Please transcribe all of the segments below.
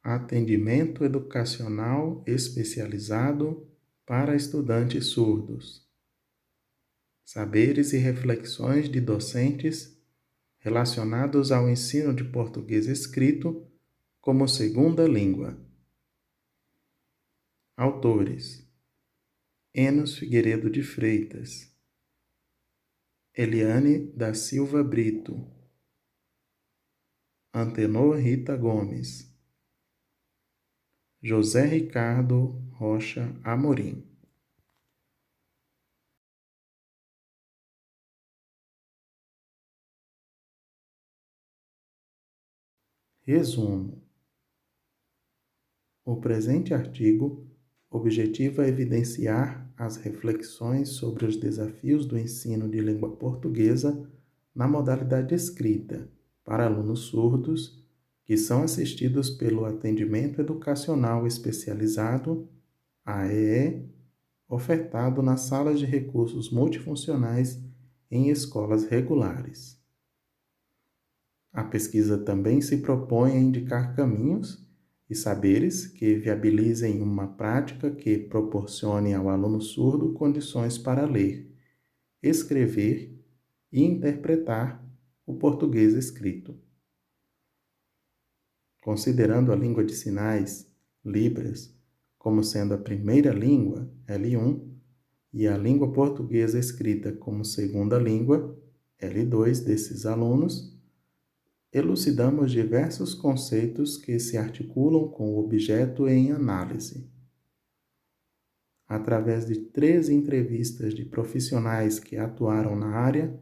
Atendimento educacional especializado para estudantes surdos. Saberes e reflexões de docentes relacionados ao ensino de português escrito como segunda língua. Autores: Enos Figueiredo de Freitas, Eliane da Silva Brito, Antenor Rita Gomes, José Ricardo Rocha Amorim. Resumo: o presente artigo objetiva evidenciar as reflexões sobre os desafios do ensino de língua portuguesa na modalidade escrita para alunos surdos que são assistidos pelo Atendimento Educacional Especializado, AEE, ofertado nas salas de recursos multifuncionais em escolas regulares. A pesquisa também se propõe a indicar caminhos e saberes que viabilizem uma prática que proporcione ao aluno surdo condições para ler, escrever e interpretar o português escrito. Considerando a língua de sinais, Libras, como sendo a primeira língua, L1, e a língua portuguesa escrita como segunda língua, L2 desses alunos, elucidamos diversos conceitos que se articulam com o objeto em análise. Através de 3 entrevistas de profissionais que atuaram na área,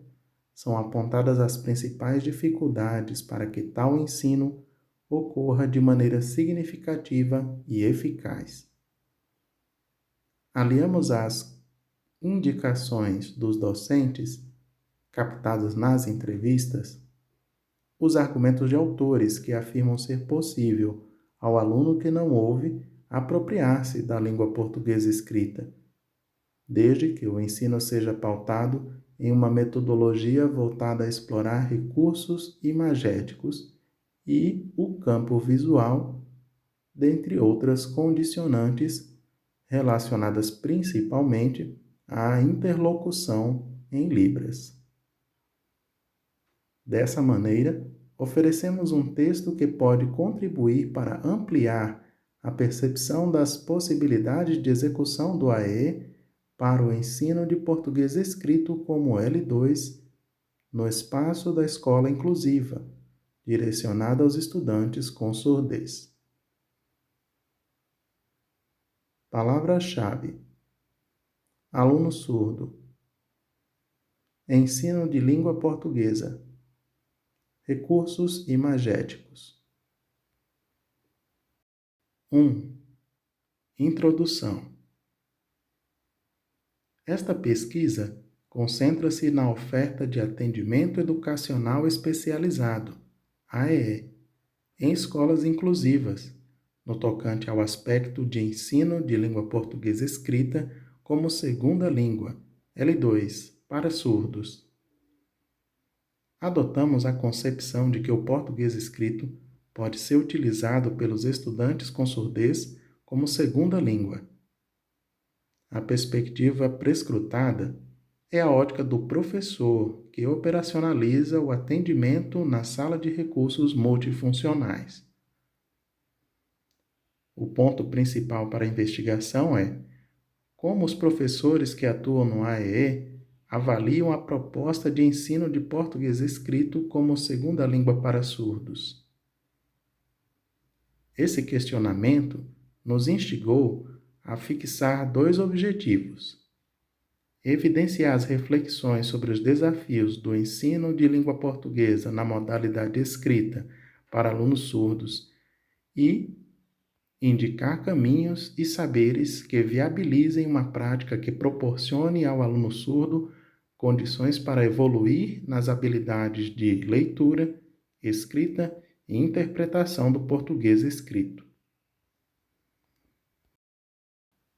são apontadas as principais dificuldades para que tal ensino ocorra de maneira significativa e eficaz. Aliamos às indicações dos docentes, captadas nas entrevistas, os argumentos de autores que afirmam ser possível ao aluno que não ouve apropriar-se da língua portuguesa escrita, desde que o ensino seja pautado em uma metodologia voltada a explorar recursos imagéticos e o campo visual, dentre outras condicionantes relacionadas principalmente à interlocução em Libras. Dessa maneira, oferecemos um texto que pode contribuir para ampliar a percepção das possibilidades de execução do AE para o ensino de português escrito como L2 no espaço da escola inclusiva, direcionada aos estudantes com surdez. Palavra-chave: aluno surdo, ensino de língua portuguesa, recursos imagéticos. 1. Introdução. Esta pesquisa concentra-se na oferta de atendimento educacional especializado, AEE, em escolas inclusivas, no tocante ao aspecto de ensino de língua portuguesa escrita como segunda língua, L2, para surdos. Adotamos a concepção de que o português escrito pode ser utilizado pelos estudantes com surdez como segunda língua. A perspectiva prescrutada é a ótica do professor que operacionaliza o atendimento na sala de recursos multifuncionais. O ponto principal para a investigação é como os professores que atuam no AEE avaliam a proposta de ensino de português escrito como segunda língua para surdos. Esse questionamento nos instigou a fixar 2 objetivos: evidenciar as reflexões sobre os desafios do ensino de língua portuguesa na modalidade escrita para alunos surdos e indicar caminhos e saberes que viabilizem uma prática que proporcione ao aluno surdo condições para evoluir nas habilidades de leitura, escrita e interpretação do português escrito.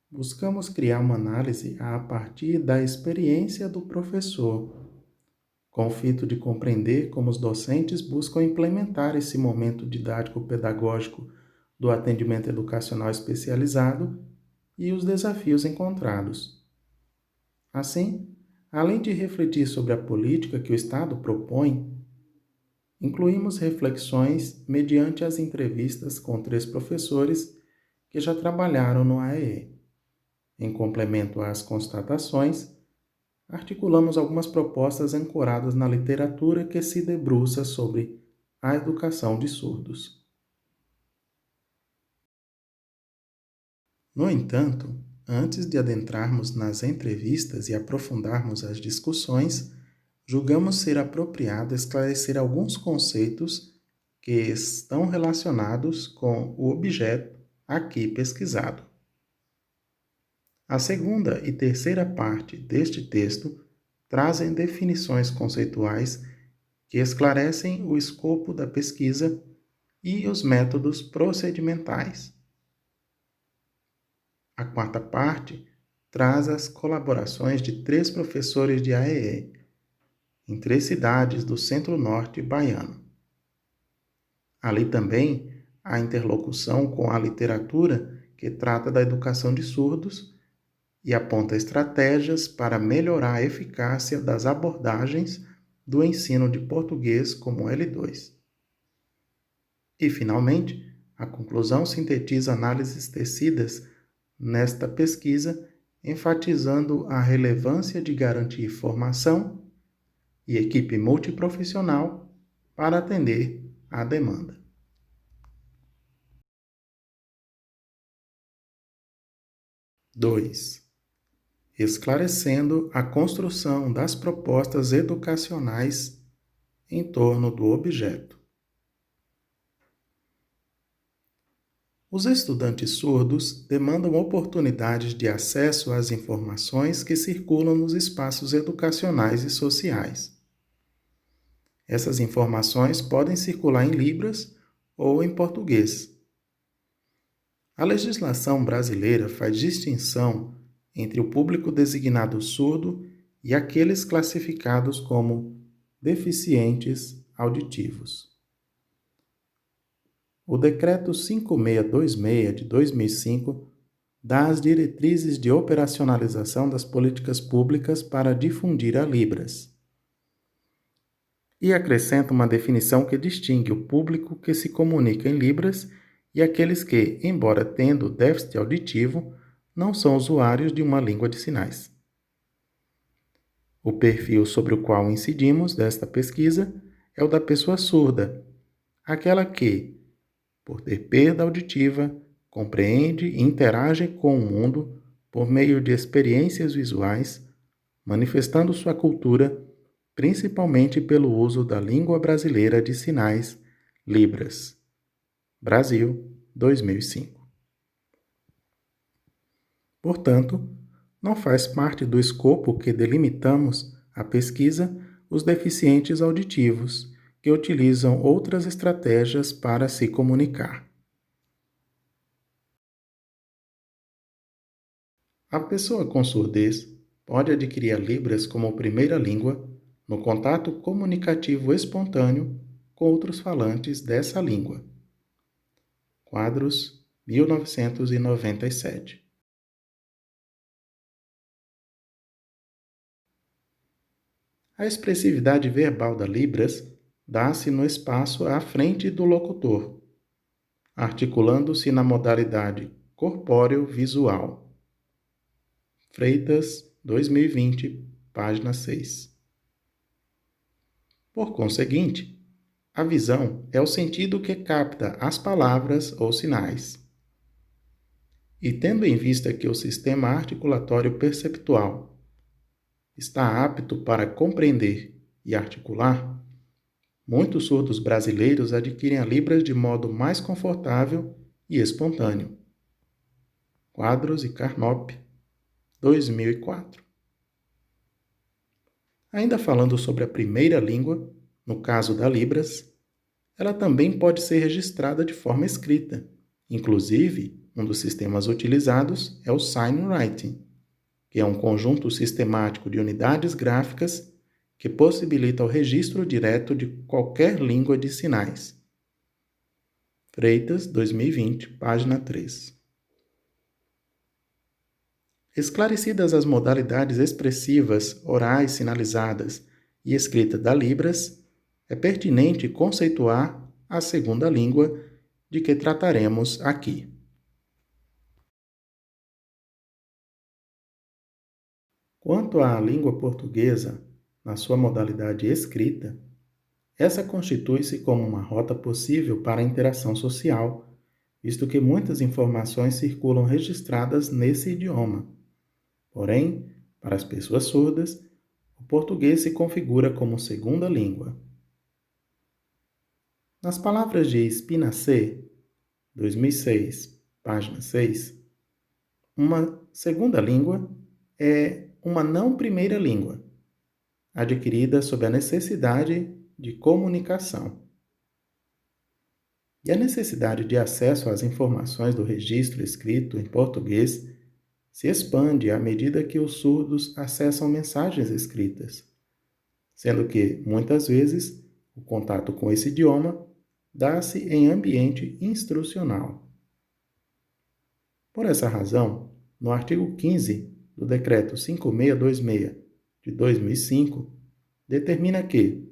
Buscamos criar uma análise a partir da experiência do professor, com o fito de compreender como os docentes buscam implementar esse momento didático-pedagógico do atendimento educacional especializado e os desafios encontrados. Assim, além de refletir sobre a política que o Estado propõe, incluímos reflexões mediante as entrevistas com 3 professores que já trabalharam no AEE. Em complemento às constatações, articulamos algumas propostas ancoradas na literatura que se debruça sobre a educação de surdos. No entanto, antes de adentrarmos nas entrevistas e aprofundarmos as discussões, julgamos ser apropriado esclarecer alguns conceitos que estão relacionados com o objeto aqui pesquisado. A segunda e terceira parte deste texto trazem definições conceituais que esclarecem o escopo da pesquisa e os métodos procedimentais. A quarta parte traz as colaborações de 3 professores de AEE, em 3 cidades do centro-norte baiano. Ali também a interlocução com a literatura que trata da educação de surdos e aponta estratégias para melhorar a eficácia das abordagens do ensino de português como L2. E, finalmente, a conclusão sintetiza análises tecidas nesta pesquisa, enfatizando a relevância de garantir formação e equipe multiprofissional para atender à demanda. 2. Esclarecendo a construção das propostas educacionais em torno do objeto. Os estudantes surdos demandam oportunidades de acesso às informações que circulam nos espaços educacionais e sociais. Essas informações podem circular em Libras ou em português. A legislação brasileira faz distinção entre o público designado surdo e aqueles classificados como deficientes auditivos. O Decreto 5626 de 2005 dá as diretrizes de operacionalização das políticas públicas para difundir a Libras e acrescenta uma definição que distingue o público que se comunica em Libras e aqueles que, embora tendo déficit auditivo, não são usuários de uma língua de sinais. O perfil sobre o qual incidimos desta pesquisa é o da pessoa surda, aquela que, por ter perda auditiva, compreende e interage com o mundo por meio de experiências visuais, manifestando sua cultura principalmente pelo uso da língua brasileira de sinais, Libras. Brasil, 2005. Portanto, não faz parte do escopo que delimitamos a pesquisa os deficientes auditivos, que utilizam outras estratégias para se comunicar. A pessoa com surdez pode adquirir a Libras como primeira língua no contato comunicativo espontâneo com outros falantes dessa língua. Quadros, 1997. A expressividade verbal da Libras dá-se no espaço à frente do locutor, articulando-se na modalidade corpóreo-visual. Freitas, 2020, página 6. Por conseguinte, a visão é o sentido que capta as palavras ou sinais. E tendo em vista que o sistema articulatório perceptual está apto para compreender e articular, muitos surdos brasileiros adquirem a Libras de modo mais confortável e espontâneo. Quadros e Carnop, 2004. Ainda falando sobre a primeira língua, no caso da Libras, ela também pode ser registrada de forma escrita. Inclusive, um dos sistemas utilizados é o Signwriting, que é um conjunto sistemático de unidades gráficas que possibilita o registro direto de qualquer língua de sinais. Freitas, 2020, página 3. Esclarecidas as modalidades expressivas, orais, sinalizadas e escrita da Libras, é pertinente conceituar a segunda língua de que trataremos aqui. Quanto à língua portuguesa, na sua modalidade escrita, essa constitui-se como uma rota possível para a interação social, visto que muitas informações circulam registradas nesse idioma. Porém, para as pessoas surdas, o português se configura como segunda língua. Nas palavras de Spinacet, 2006, página 6, uma segunda língua é uma não primeira língua, adquirida sob a necessidade de comunicação. E a necessidade de acesso às informações do registro escrito em português se expande à medida que os surdos acessam mensagens escritas, sendo que, muitas vezes, o contato com esse idioma dá-se em ambiente instrucional. Por essa razão, no artigo 15 do Decreto 5626 de 2005, determina que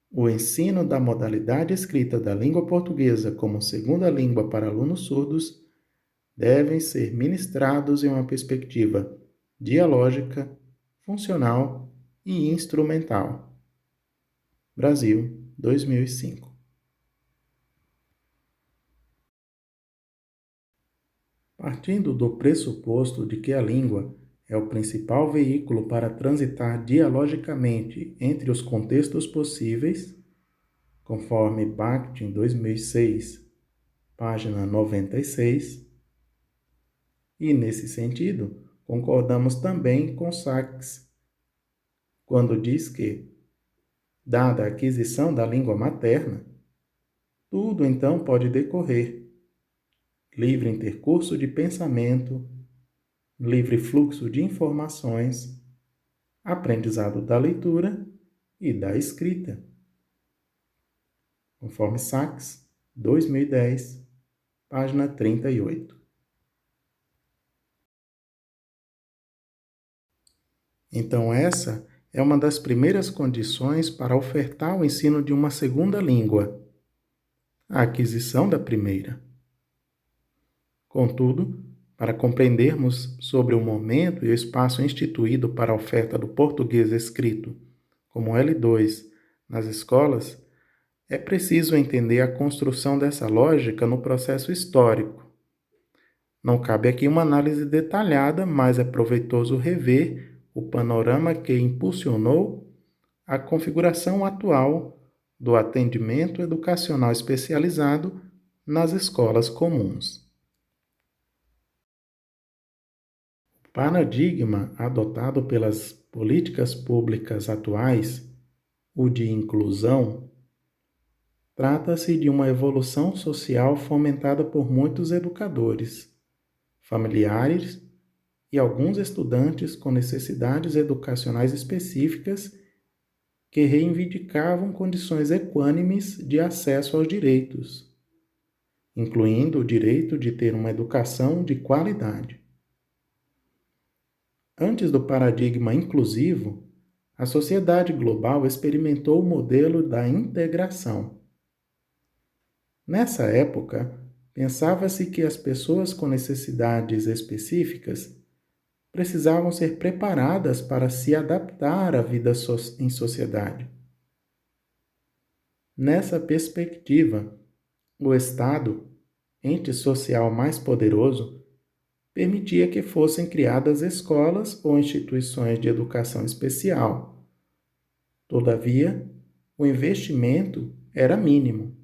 o ensino da modalidade escrita da língua portuguesa como segunda língua para alunos surdos devem ser ministrados em uma perspectiva dialógica, funcional e instrumental. Brasil, 2005. Partindo do pressuposto de que a língua é o principal veículo para transitar dialogicamente entre os contextos possíveis, conforme Bakhtin, 2006, página 96, e nesse sentido, concordamos também com Sachs, quando diz que, dada a aquisição da língua materna, tudo então pode decorrer. Livre intercurso de pensamento, livre fluxo de informações, aprendizado da leitura e da escrita. Conforme Sachs, 2010, página 38. Então essa é uma das primeiras condições para ofertar o ensino de uma segunda língua, a aquisição da primeira. Contudo, para compreendermos sobre o momento e o espaço instituído para a oferta do português escrito como L2 nas escolas, é preciso entender a construção dessa lógica no processo histórico. Não cabe aqui uma análise detalhada, mas é proveitoso rever o panorama que impulsionou a configuração atual do atendimento educacional especializado nas escolas comuns. O paradigma adotado pelas políticas públicas atuais, o de inclusão, trata-se de uma evolução social fomentada por muitos educadores, familiares e alguns estudantes com necessidades educacionais específicas que reivindicavam condições equânimes de acesso aos direitos, incluindo o direito de ter uma educação de qualidade. Antes do paradigma inclusivo, a sociedade global experimentou o modelo da integração. Nessa época, pensava-se que as pessoas com necessidades específicas precisavam ser preparadas para se adaptar à vida em sociedade. Nessa perspectiva, o Estado, ente social mais poderoso, permitia que fossem criadas escolas ou instituições de educação especial. Todavia, o investimento era mínimo.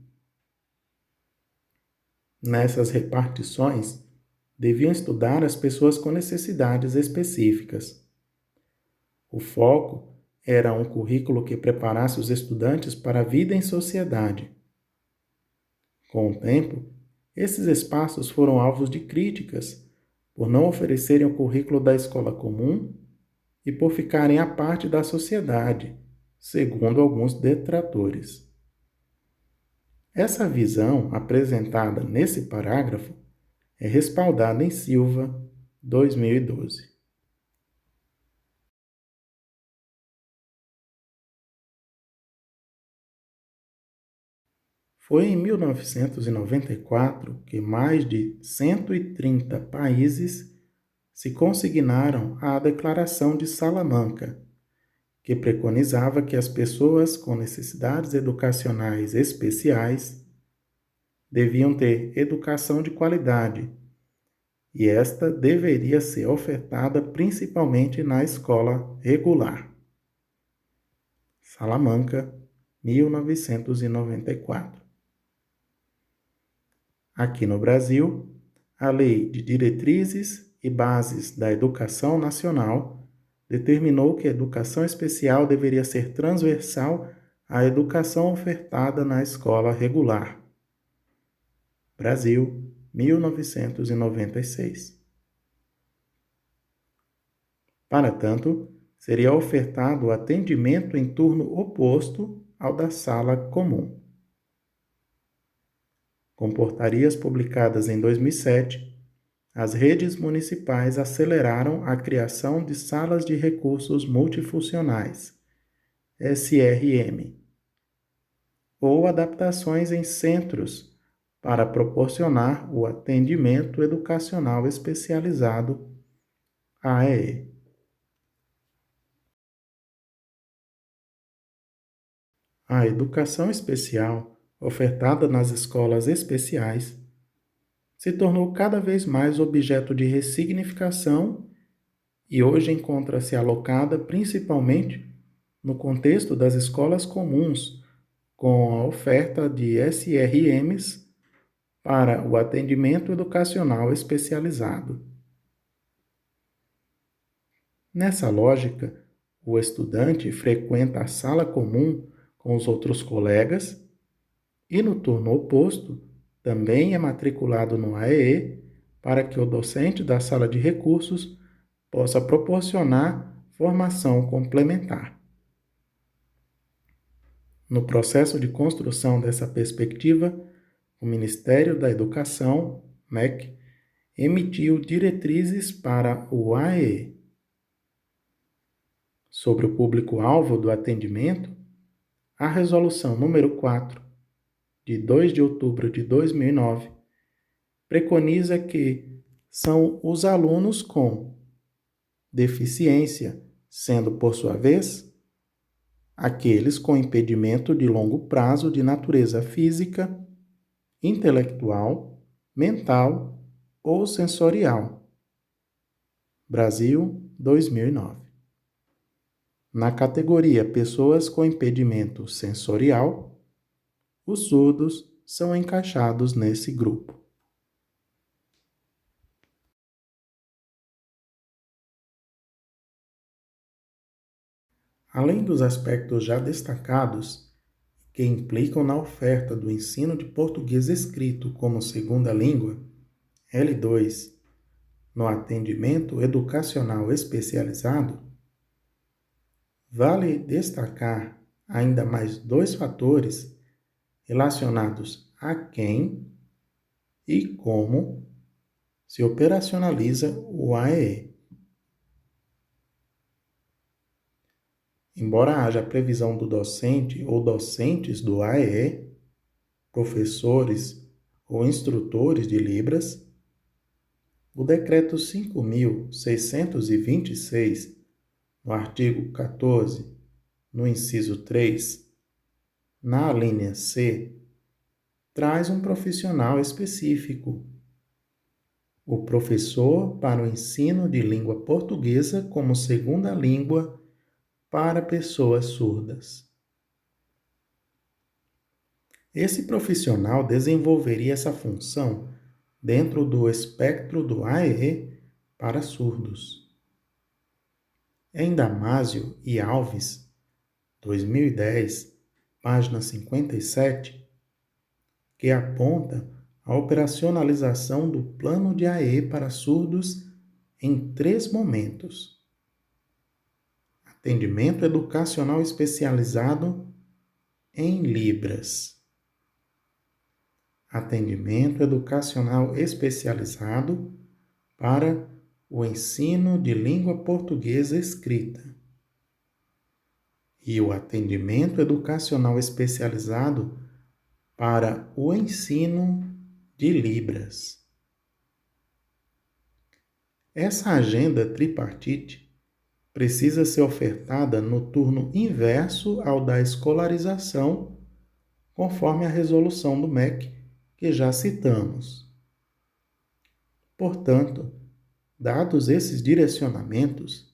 Nessas repartições, deviam estudar as pessoas com necessidades específicas. O foco era um currículo que preparasse os estudantes para a vida em sociedade. Com o tempo, esses espaços foram alvos de críticas por não oferecerem o currículo da escola comum e por ficarem à parte da sociedade, segundo alguns detratores. Essa visão apresentada nesse parágrafo é respaldada em Silva, 2012. Foi em 1994 que mais de 130 países se consignaram à Declaração de Salamanca, que preconizava que as pessoas com necessidades educacionais especiais deviam ter educação de qualidade, e esta deveria ser ofertada principalmente na escola regular. Salamanca, 1994. Aqui no Brasil, a Lei de Diretrizes e Bases da Educação Nacional determinou que a educação especial deveria ser transversal à educação ofertada na escola regular. Brasil, 1996. Para tanto, seria ofertado o atendimento em turno oposto ao da sala comum. Com portarias publicadas em 2007, as redes municipais aceleraram a criação de salas de recursos multifuncionais, SRM, ou adaptações em centros para proporcionar o atendimento educacional especializado, AEE. A educação especial, ofertada nas escolas especiais, se tornou cada vez mais objeto de ressignificação e hoje encontra-se alocada principalmente no contexto das escolas comuns, com a oferta de SRMs para o atendimento educacional especializado. Nessa lógica, o estudante frequenta a sala comum com os outros colegas e, no turno oposto, também é matriculado no AEE para que o docente da sala de recursos possa proporcionar formação complementar. No processo de construção dessa perspectiva, o Ministério da Educação, MEC, emitiu diretrizes para o AEE. Sobre o público-alvo do atendimento, a Resolução número 4, de 2 de outubro de 2009, preconiza que são os alunos com deficiência, sendo, por sua vez, aqueles com impedimento de longo prazo de natureza física, intelectual, mental ou sensorial. Brasil, 2009. Na categoria pessoas com impedimento sensorial, os surdos são encaixados nesse grupo. Além dos aspectos já destacados, que implicam na oferta do ensino de português escrito como segunda língua, L2, no atendimento educacional especializado, vale destacar ainda mais dois fatores relacionados a quem e como se operacionaliza o AEE. Embora haja previsão do docente ou docentes do AEE, professores ou instrutores de Libras, o Decreto 5.626, no artigo 14, no inciso 3, na alínea C, traz um profissional específico, o professor para o ensino de língua portuguesa como segunda língua para pessoas surdas. Esse profissional desenvolveria essa função dentro do espectro do AEE para surdos. Em Damásio e Alves, 2010, página 57, que aponta a operacionalização do plano de AE para surdos em 3 momentos: atendimento educacional especializado em Libras, atendimento educacional especializado para o ensino de língua portuguesa escrita e o atendimento educacional especializado para o ensino de Libras. Essa agenda tripartite precisa ser ofertada no turno inverso ao da escolarização, conforme a resolução do MEC que já citamos. Portanto, dados esses direcionamentos,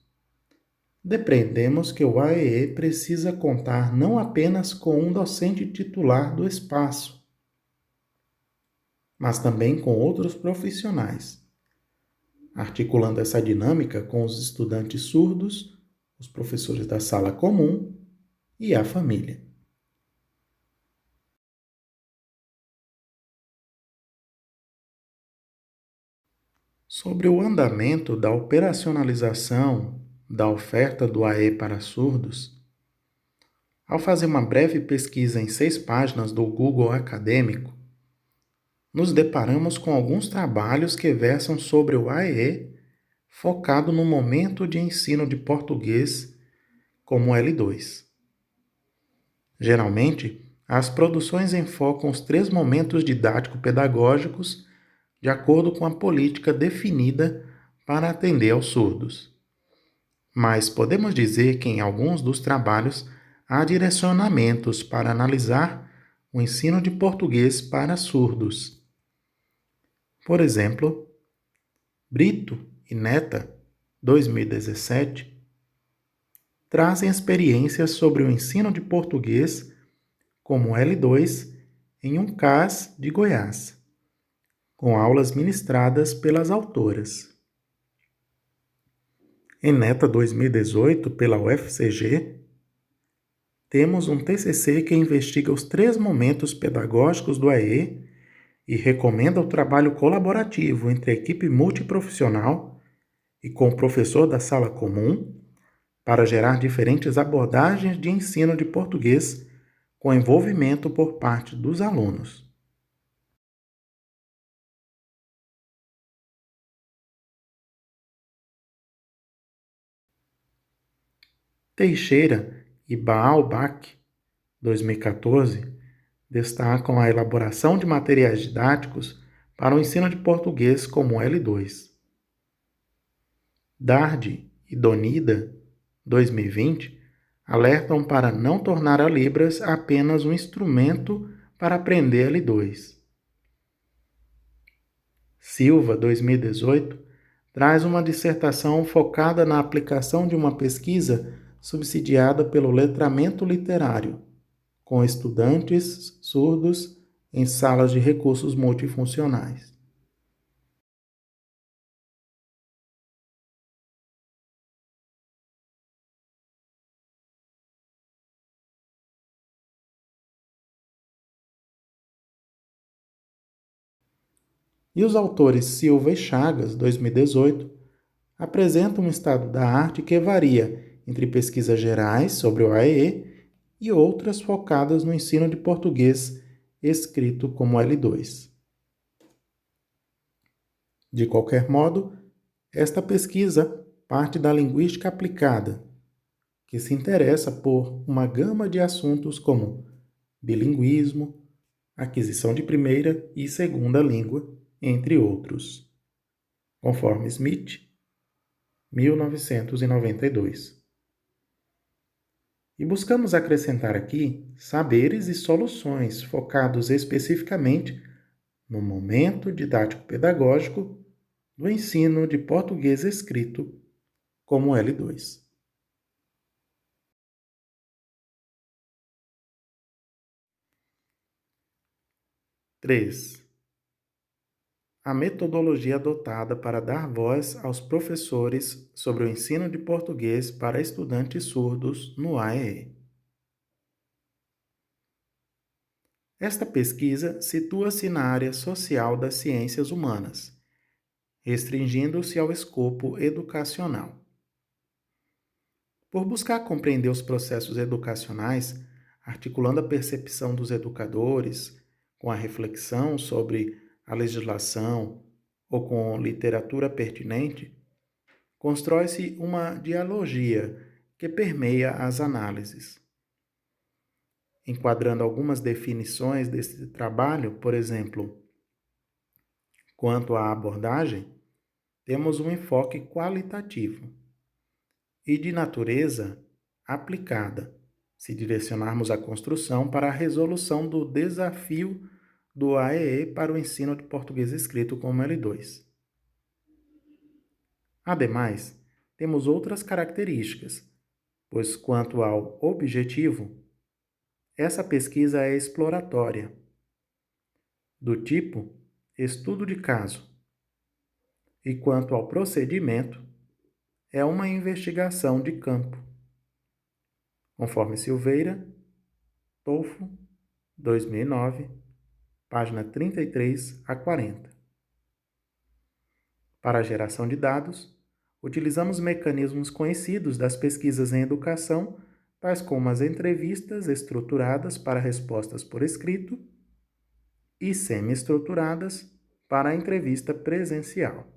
depreendemos que o AEE precisa contar não apenas com um docente titular do espaço, mas também com outros profissionais, articulando essa dinâmica com os estudantes surdos, os professores da sala comum e a família. Sobre o andamento da operacionalização da oferta do AE para surdos, ao fazer uma breve pesquisa em 6 páginas do Google Acadêmico, nos deparamos com alguns trabalhos que versam sobre o AE focado no momento de ensino de português como L2. Geralmente, as produções enfocam os 3 momentos didático-pedagógicos de acordo com a política definida para atender aos surdos. Mas podemos dizer que em alguns dos trabalhos há direcionamentos para analisar o ensino de português para surdos. Por exemplo, Brito e Neta, 2017, trazem experiências sobre o ensino de português como L2 em um CAS de Goiás, com aulas ministradas pelas autoras. Em Neta 2018, pela UFCG, temos um TCC que investiga os 3 momentos pedagógicos do AE e recomenda o trabalho colaborativo entre a equipe multiprofissional e com o professor da sala comum para gerar diferentes abordagens de ensino de português com envolvimento por parte dos alunos. Teixeira e Baalbach, 2014, destacam a elaboração de materiais didáticos para o ensino de português como L2. Dardi e Donida, 2020, alertam para não tornar a Libras apenas um instrumento para aprender L2. Silva, 2018, traz uma dissertação focada na aplicação de uma pesquisa subsidiada pelo letramento literário, com estudantes surdos em salas de recursos multifuncionais. E os autores Silva e Chagas, 2018, apresentam um estado da arte que varia entre pesquisas gerais sobre o AEE e outras focadas no ensino de português escrito como L2. De qualquer modo, esta pesquisa parte da linguística aplicada, que se interessa por uma gama de assuntos como bilinguismo, aquisição de primeira e segunda língua, entre outros, conforme Smith, 1992. E buscamos acrescentar aqui saberes e soluções focados especificamente no momento didático-pedagógico do ensino de português escrito como L2. Três. A metodologia adotada para dar voz aos professores sobre o ensino de português para estudantes surdos no AEE. Esta pesquisa situa-se na área social das ciências humanas, restringindo-se ao escopo educacional. Por buscar compreender os processos educacionais, articulando a percepção dos educadores com a reflexão sobre a legislação ou com literatura pertinente, constrói-se uma dialogia que permeia as análises. Enquadrando algumas definições desse trabalho, por exemplo, quanto à abordagem, temos um enfoque qualitativo e de natureza aplicada, se direcionarmos a construção para a resolução do desafio do AEE para o ensino de português escrito como L2. Ademais, temos outras características, pois quanto ao objetivo, essa pesquisa é exploratória, do tipo estudo de caso, e quanto ao procedimento, é uma investigação de campo, conforme Silveira, Tolfo, 2009, página 33 a 40. Para a geração de dados, utilizamos mecanismos conhecidos das pesquisas em educação, tais como as entrevistas estruturadas para respostas por escrito e semi-estruturadas para a entrevista presencial.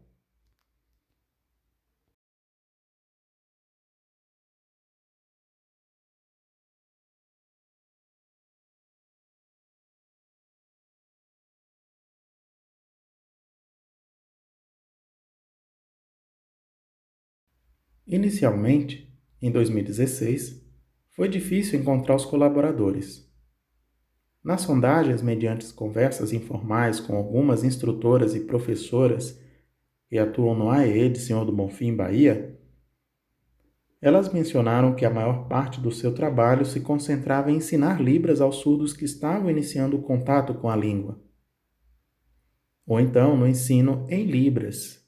Inicialmente, em 2016, foi difícil encontrar os colaboradores. Nas sondagens, mediante conversas informais com algumas instrutoras e professoras que atuam no AEE de Senhor do Bonfim, Bahia, elas mencionaram que a maior parte do seu trabalho se concentrava em ensinar Libras aos surdos que estavam iniciando o contato com a língua, ou então no ensino em Libras,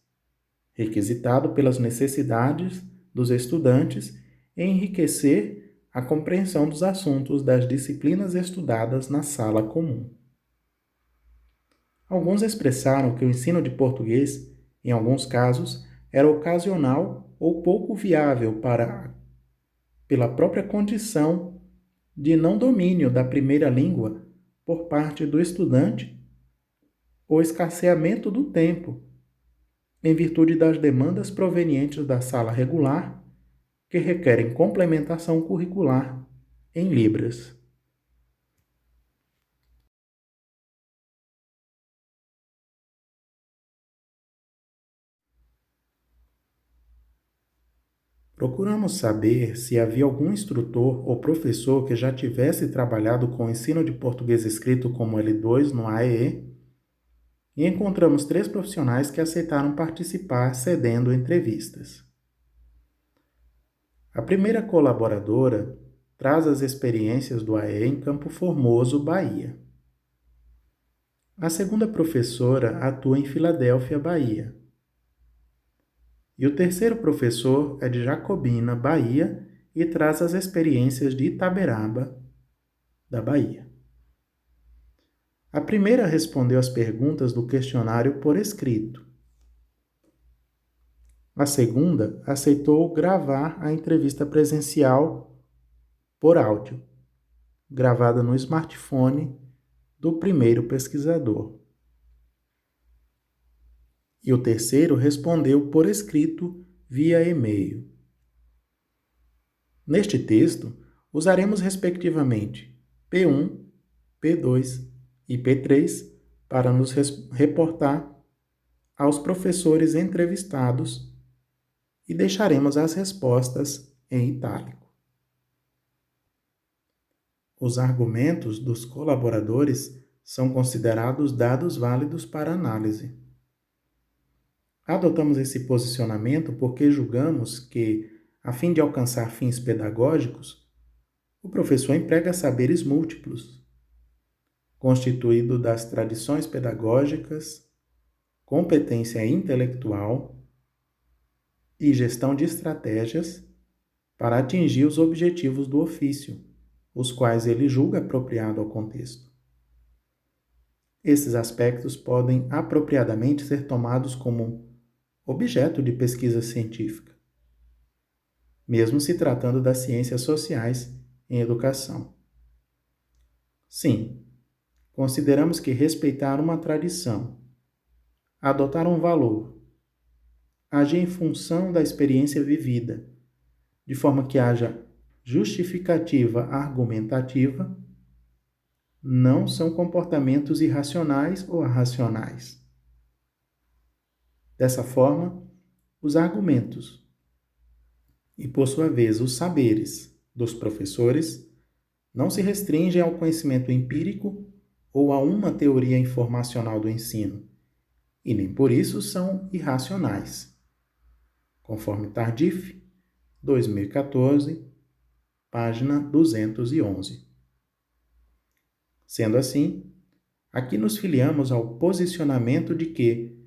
requisitado pelas necessidades dos estudantes em enriquecer a compreensão dos assuntos das disciplinas estudadas na sala comum. Alguns expressaram que o ensino de português, em alguns casos, era ocasional ou pouco viável pela própria condição de não domínio da primeira língua por parte do estudante ou escasseamento do tempo, em virtude das demandas provenientes da sala regular, que requerem complementação curricular em Libras. Procuramos saber se havia algum instrutor ou professor que já tivesse trabalhado com o ensino de português escrito como L2 no AEE e encontramos 3 profissionais que aceitaram participar cedendo entrevistas. A primeira colaboradora traz as experiências do AEE em Campo Formoso, Bahia. A segunda professora atua em Filadélfia, Bahia. E o terceiro professor é de Jacobina, Bahia, e traz as experiências de Itaberaba, da Bahia. A primeira respondeu as perguntas do questionário por escrito. A segunda aceitou gravar a entrevista presencial por áudio, gravada no smartphone do primeiro pesquisador. E o terceiro respondeu por escrito via e-mail. Neste texto, usaremos respectivamente P1, P2 e P3 para nos reportar aos professores entrevistados e deixaremos as respostas em itálico. Os argumentos dos colaboradores são considerados dados válidos para análise. Adotamos esse posicionamento porque julgamos que, a fim de alcançar fins pedagógicos, o professor emprega saberes múltiplos, constituído das tradições pedagógicas, competência intelectual e gestão de estratégias para atingir os objetivos do ofício, os quais ele julga apropriado ao contexto. Esses aspectos podem apropriadamente ser tomados como objeto de pesquisa científica, mesmo se tratando das ciências sociais em educação. Sim, consideramos que respeitar uma tradição, adotar um valor, agir em função da experiência vivida, de forma que haja justificativa argumentativa, não são comportamentos irracionais ou arracionais. Dessa forma, os argumentos e, por sua vez, os saberes dos professores não se restringem ao conhecimento empírico ou a uma teoria informacional do ensino, e nem por isso são irracionais. Conforme Tardif, 2014, página 211. Sendo assim, aqui nos filiamos ao posicionamento de que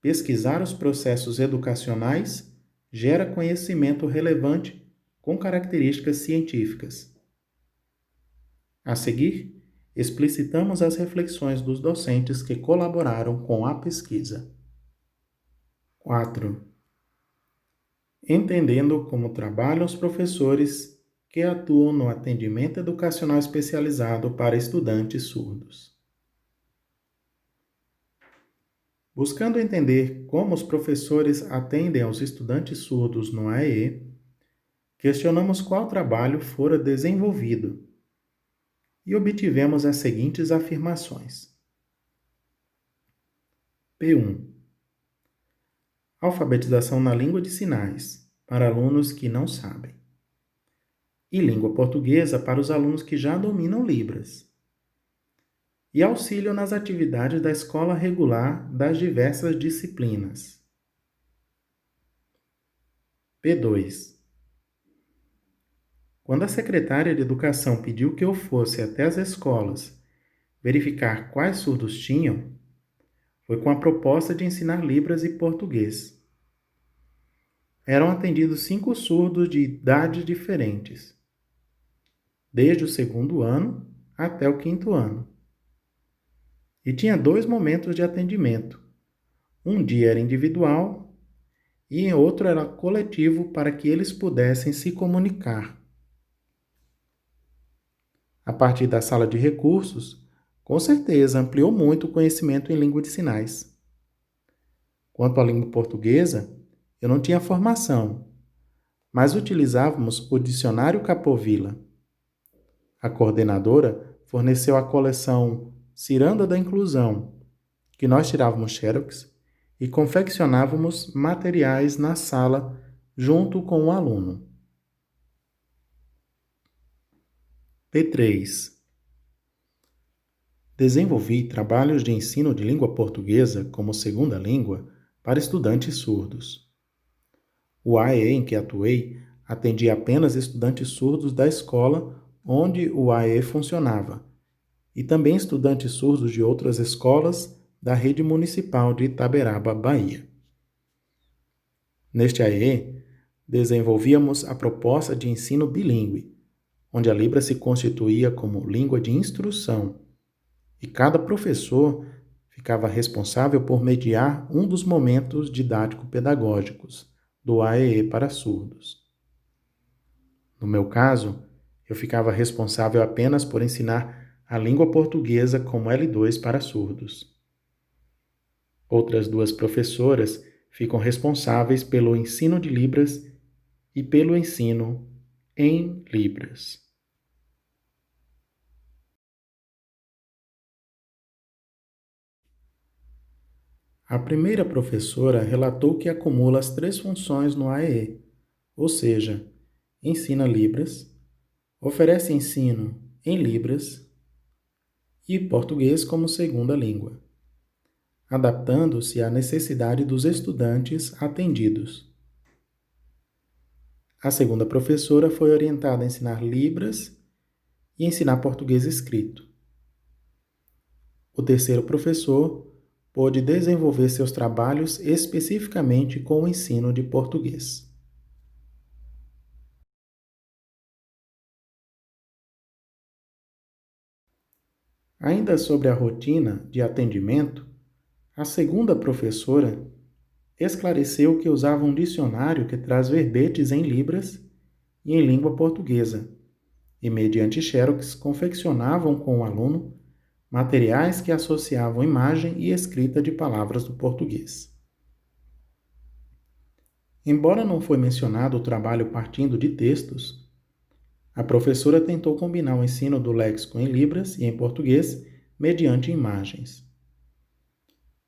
pesquisar os processos educacionais gera conhecimento relevante com características científicas. A seguir, explicitamos as reflexões dos docentes que colaboraram com a pesquisa. 4. Entendendo como trabalham os professores que atuam no atendimento educacional especializado para estudantes surdos. Buscando entender como os professores atendem aos estudantes surdos no AEE, questionamos qual trabalho fora desenvolvido e obtivemos as seguintes afirmações. P1. Alfabetização na língua de sinais, para alunos que não sabem. E língua portuguesa para os alunos que já dominam Libras. E auxílio nas atividades da escola regular das diversas disciplinas. P2. Quando a secretária de Educação pediu que eu fosse até as escolas verificar quais surdos tinham, foi com a proposta de ensinar Libras e português. Eram atendidos 5 surdos de idades diferentes, desde o 2º ano até o 5º ano. E tinha 2 momentos de atendimento. Um dia era individual e em outro era coletivo para que eles pudessem se comunicar. A partir da sala de recursos, com certeza ampliou muito o conhecimento em língua de sinais. Quanto à língua portuguesa, eu não tinha formação, mas utilizávamos o dicionário Capovilla. A coordenadora forneceu a coleção Ciranda da Inclusão, que nós tirávamos xerox e confeccionávamos materiais na sala junto com o aluno. P3. Desenvolvi trabalhos de ensino de língua portuguesa como segunda língua para estudantes surdos. O AE em que atuei atendia apenas estudantes surdos da escola onde o AE funcionava, e também estudantes surdos de outras escolas da rede municipal de Itaberaba, Bahia. Neste AE, desenvolvíamos a proposta de ensino bilíngue, onde a Libra se constituía como língua de instrução, e cada professor ficava responsável por mediar um dos momentos didático-pedagógicos do AEE para surdos. No meu caso, eu ficava responsável apenas por ensinar a língua portuguesa como L2 para surdos. Outras 2 professoras ficam responsáveis pelo ensino de Libras e pelo ensino em Libras. A primeira professora relatou que acumula as 3 funções no AEE, ou seja, ensina Libras, oferece ensino em Libras e português como segunda língua, adaptando-se à necessidade dos estudantes atendidos. A segunda professora foi orientada a ensinar Libras e ensinar português escrito. O terceiro professor pôde desenvolver seus trabalhos especificamente com o ensino de português. Ainda sobre a rotina de atendimento, a segunda professora esclareceu que usava um dicionário que traz verbetes em Libras e em língua portuguesa, e mediante xerox confeccionavam com o aluno materiais que associavam imagem e escrita de palavras do português. Embora não foi mencionado o trabalho partindo de textos, a professora tentou combinar o ensino do léxico em Libras e em português mediante imagens.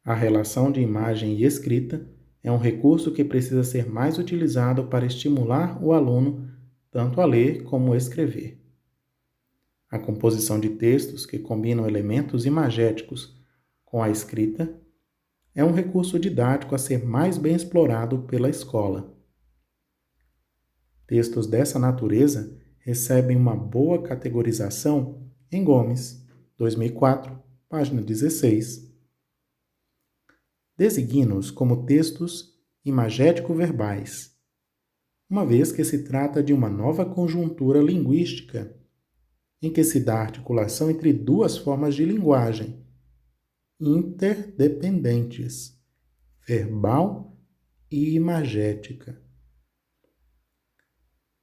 A relação de imagem e escrita é um recurso que precisa ser mais utilizado para estimular o aluno tanto a ler como a escrever. A composição de textos que combinam elementos imagéticos com a escrita é um recurso didático a ser mais bem explorado pela escola. Textos dessa natureza recebem uma boa categorização em Gomes, 2004, página 16. Designe-os como textos imagético-verbais, uma vez que se trata de uma nova conjuntura linguística em que se dá articulação entre duas formas de linguagem interdependentes, verbal e imagética.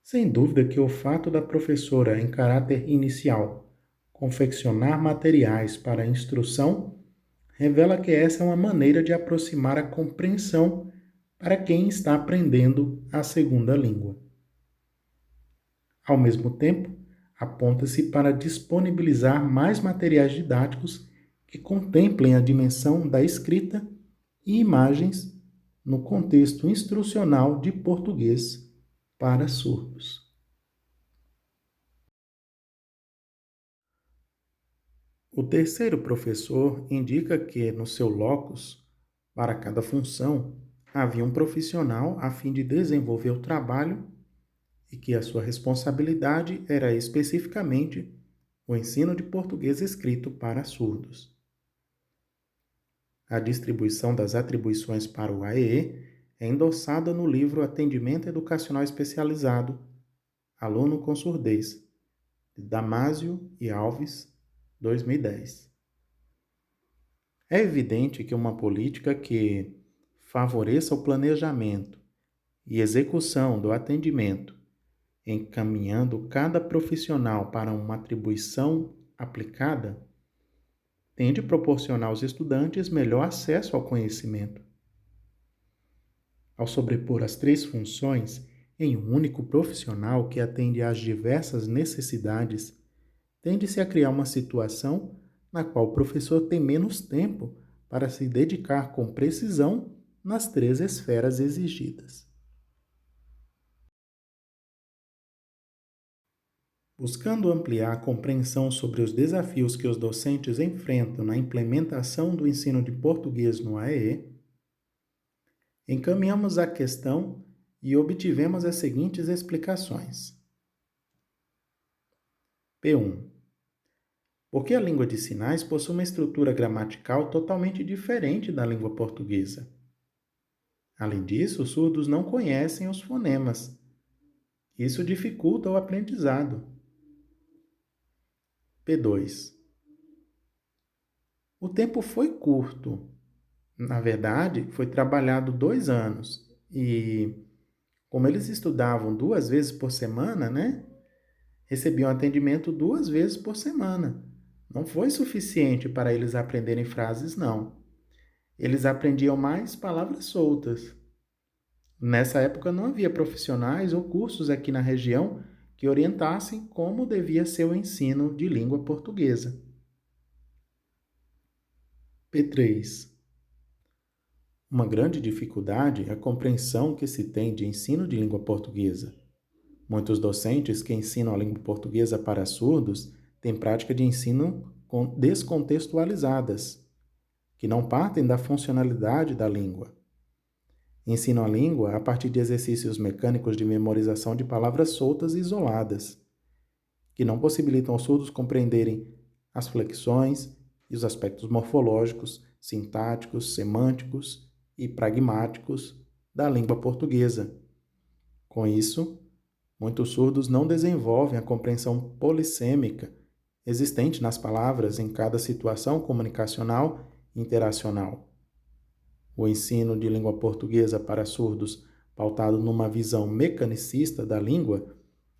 Sem dúvida que o fato da professora, em caráter inicial, confeccionar materiais para a instrução, revela que essa é uma maneira de aproximar a compreensão para quem está aprendendo a segunda língua. Ao mesmo tempo, aponta-se para disponibilizar mais materiais didáticos que contemplem a dimensão da escrita e imagens no contexto instrucional de português para surdos. O terceiro professor indica que, no seu locus, para cada função, havia um profissional a fim de desenvolver o trabalho e que a sua responsabilidade era especificamente o ensino de português escrito para surdos. A distribuição das atribuições para o AEE é endossada no livro Atendimento Educacional Especializado, Aluno com Surdez, de Damásio e Alves, 2010. É evidente que uma política que favoreça o planejamento e execução do atendimento, encaminhando cada profissional para uma atribuição aplicada, tem de proporcionar aos estudantes melhor acesso ao conhecimento. Ao sobrepor as três funções em um único profissional que atende às diversas necessidades, tende-se a criar uma situação na qual o professor tem menos tempo para se dedicar com precisão nas três esferas exigidas. Buscando ampliar a compreensão sobre os desafios que os docentes enfrentam na implementação do ensino de português no AEE, encaminhamos a questão e obtivemos as seguintes explicações. P1. Por que a língua de sinais possui uma estrutura gramatical totalmente diferente da língua portuguesa? Além disso, os surdos não conhecem os fonemas. Isso dificulta o aprendizado. P2. O tempo foi curto. Na verdade, foi trabalhado 2 anos e, como eles estudavam 2 vezes por semana, recebiam atendimento 2 vezes por semana. Não foi suficiente para eles aprenderem frases, não. Eles aprendiam mais palavras soltas. Nessa época não havia profissionais ou cursos aqui na região que orientassem como devia ser o ensino de língua portuguesa. P3. Uma grande dificuldade é a compreensão que se tem de ensino de língua portuguesa. Muitos docentes que ensinam a língua portuguesa para surdos têm prática de ensino descontextualizadas, que não partem da funcionalidade da língua. Ensinam a língua a partir de exercícios mecânicos de memorização de palavras soltas e isoladas, que não possibilitam aos surdos compreenderem as flexões e os aspectos morfológicos, sintáticos, semânticos e pragmáticos da língua portuguesa. Com isso, muitos surdos não desenvolvem a compreensão polissêmica existente nas palavras em cada situação comunicacional e interacional. O ensino de língua portuguesa para surdos, pautado numa visão mecanicista da língua,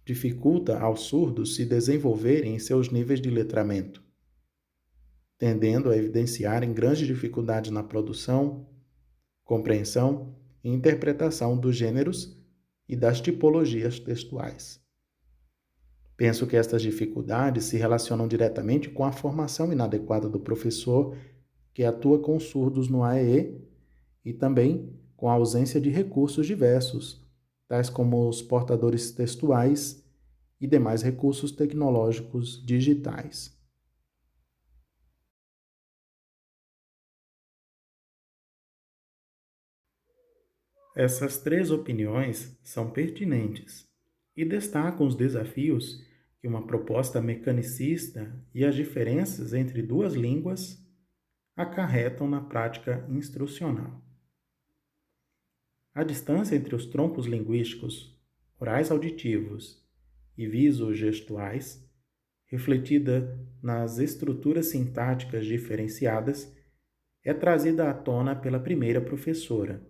dificulta aos surdos se desenvolverem em seus níveis de letramento. tendendo a evidenciarem grandes dificuldades na produção, compreensão e interpretação dos gêneros e das tipologias textuais. Penso que estas dificuldades se relacionam diretamente com a formação inadequada do professor que atua com surdos no AEE e também com a ausência de recursos diversos, tais como os portadores textuais e demais recursos tecnológicos digitais. Essas três opiniões são pertinentes e destacam os desafios que uma proposta mecanicista e as diferenças entre duas línguas acarretam na prática instrucional. A distância entre os troncos linguísticos, orais auditivos e viso-gestuais, refletida nas estruturas sintáticas diferenciadas, é trazida à tona pela primeira professora.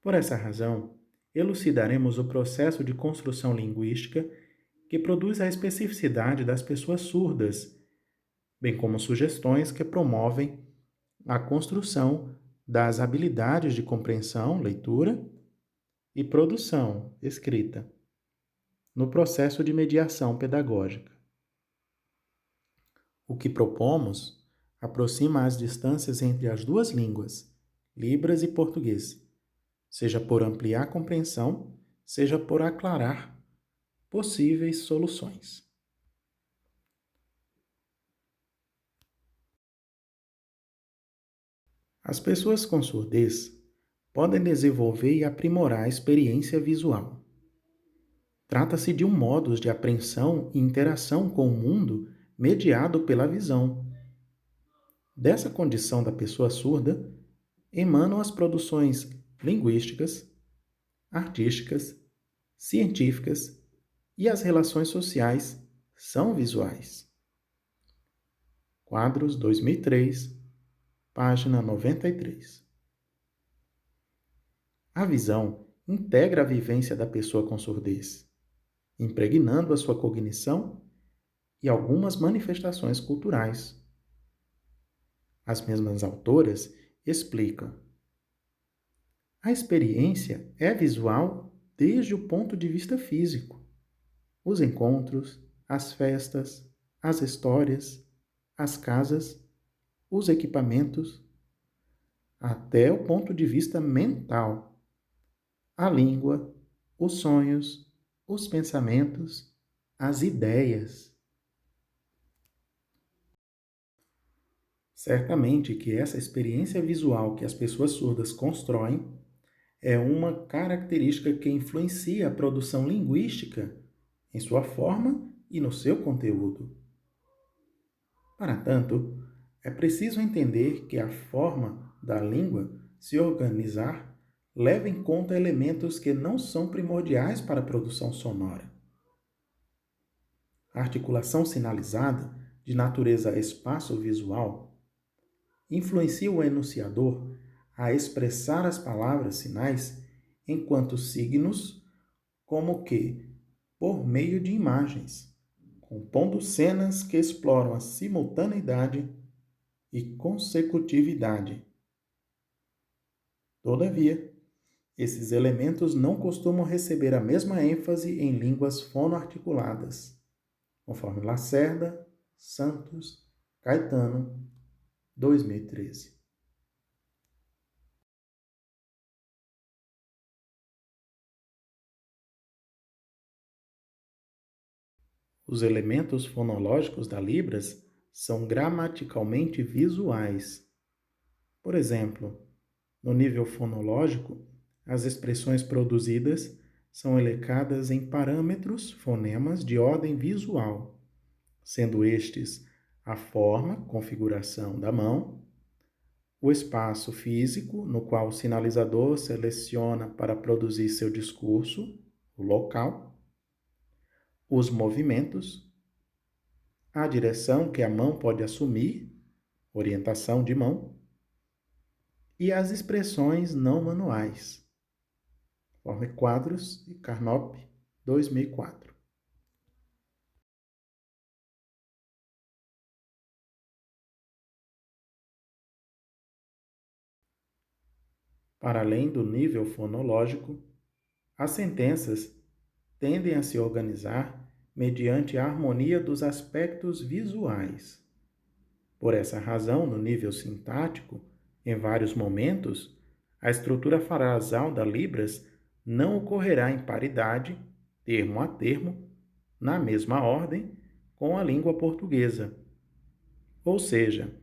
Por essa razão, elucidaremos o processo de construção linguística que produz a especificidade das pessoas surdas, bem como sugestões que promovem a construção das habilidades de compreensão, leitura e produção, escrita, no processo de mediação pedagógica. O que propomos aproxima as distâncias entre as duas línguas, Libras e português, seja por ampliar a compreensão, seja por aclarar possíveis soluções. As pessoas com surdez podem desenvolver e aprimorar a experiência visual. Trata-se de um modo de apreensão e interação com o mundo mediado pela visão. Dessa condição da pessoa surda emanam as produções linguísticas, artísticas, científicas e as relações sociais são visuais. Quadros 2003, página 93. A visão integra a vivência da pessoa com surdez, impregnando a sua cognição e algumas manifestações culturais. As mesmas autoras explicam: a experiência é visual desde o ponto de vista físico. Os encontros, as festas, as histórias, as casas, os equipamentos, até o ponto de vista mental. A língua, os sonhos, os pensamentos, as ideias. Certamente que essa experiência visual que as pessoas surdas constroem é uma característica que influencia a produção linguística em sua forma e no seu conteúdo. Para tanto, é preciso entender que a forma da língua se organizar leva em conta elementos que não são primordiais para a produção sonora. A articulação sinalizada, de natureza espaço-visual, influencia o enunciador a expressar as palavras sinais enquanto signos, como que por meio de imagens, compondo cenas que exploram a simultaneidade e consecutividade. Todavia, esses elementos não costumam receber a mesma ênfase em línguas fonoarticuladas, conforme Lacerda, Santos, Caetano, 2013. Os elementos fonológicos da Libras são gramaticalmente visuais. Por exemplo, no nível fonológico, as expressões produzidas são elencadas em parâmetros, fonemas de ordem visual, sendo estes a forma, configuração da mão, o espaço físico no qual o sinalizador seleciona para produzir seu discurso, o local, os movimentos, a direção que a mão pode assumir, orientação de mão, e as expressões não manuais, conforme Quadros e Carnop, 2004. Para além do nível fonológico, as sentenças tendem a se organizar mediante a harmonia dos aspectos visuais. Por essa razão, no nível sintático, em vários momentos, a estrutura frasal da Libras não ocorrerá em paridade, termo a termo, na mesma ordem, com a língua portuguesa. Ou seja,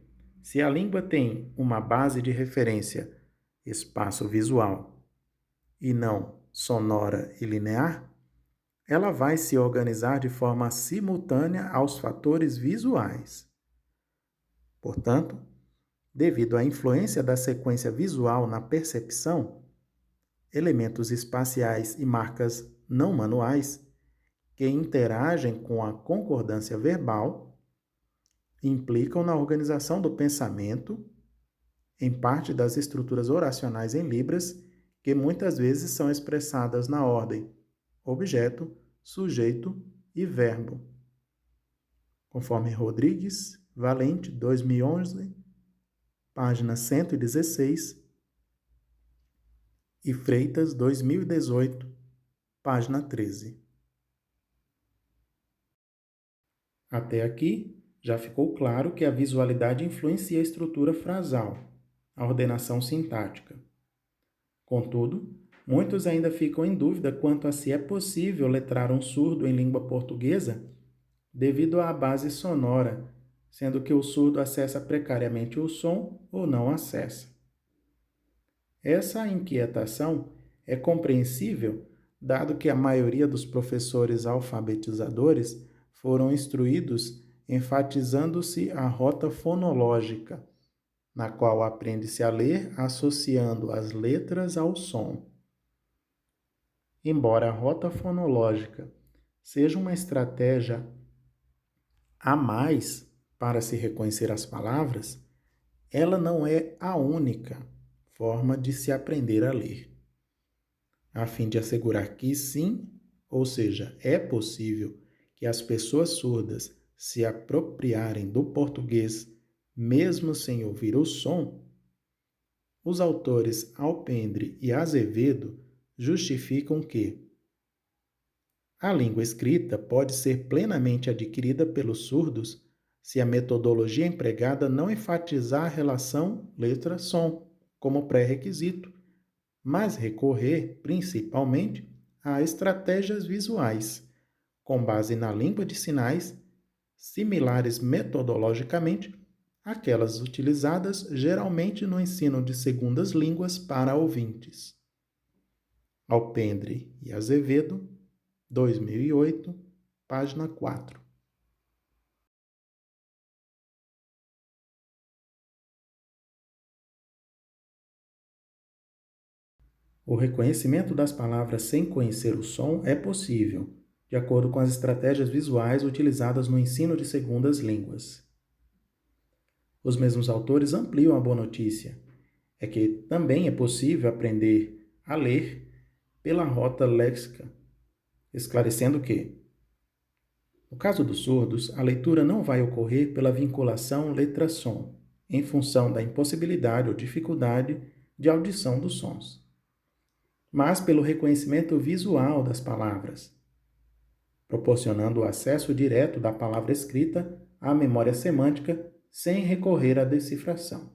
se a língua tem uma base de referência espaço visual e não sonora e linear, ela vai se organizar de forma simultânea aos fatores visuais. Portanto, devido à influência da sequência visual na percepção, elementos espaciais e marcas não manuais que interagem com a concordância verbal implicam na organização do pensamento em parte das estruturas oracionais em Libras, que muitas vezes são expressadas na ordem objeto, sujeito e verbo. Conforme Rodrigues, Valente, 2011, página 116, e Freitas, 2018, página 13. Até aqui, já ficou claro que a visualidade influencia a estrutura frasal, a ordenação sintática. Contudo, muitos ainda ficam em dúvida quanto a se é possível letrar um surdo em língua portuguesa devido à base sonora, sendo que o surdo acessa precariamente o som ou não acessa. Essa inquietação é compreensível, dado que a maioria dos professores alfabetizadores foram instruídos enfatizando-se a rota fonológica, na qual aprende-se a ler associando as letras ao som. Embora a rota fonológica seja uma estratégia a mais para se reconhecer as palavras, ela não é a única forma de se aprender a ler. A fim de assegurar que sim, ou seja, é possível que as pessoas surdas se apropriarem do português mesmo sem ouvir o som, os autores Alpendre e Azevedo justificam que a língua escrita pode ser plenamente adquirida pelos surdos se a metodologia empregada não enfatizar a relação letra-som como pré-requisito, mas recorrer, principalmente, a estratégias visuais, com base na língua de sinais, similares metodologicamente àquelas utilizadas geralmente no ensino de segundas línguas para ouvintes. Alpendre e Azevedo, 2008, página 4. O reconhecimento das palavras sem conhecer o som é possível, de acordo com as estratégias visuais utilizadas no ensino de segundas línguas. Os mesmos autores ampliam a boa notícia, é que também é possível aprender a ler pela rota léxica, esclarecendo que, no caso dos surdos, a leitura não vai ocorrer pela vinculação letra-som, em função da impossibilidade ou dificuldade de audição dos sons, mas pelo reconhecimento visual das palavras, proporcionando o acesso direto da palavra escrita à memória semântica sem recorrer à decifração.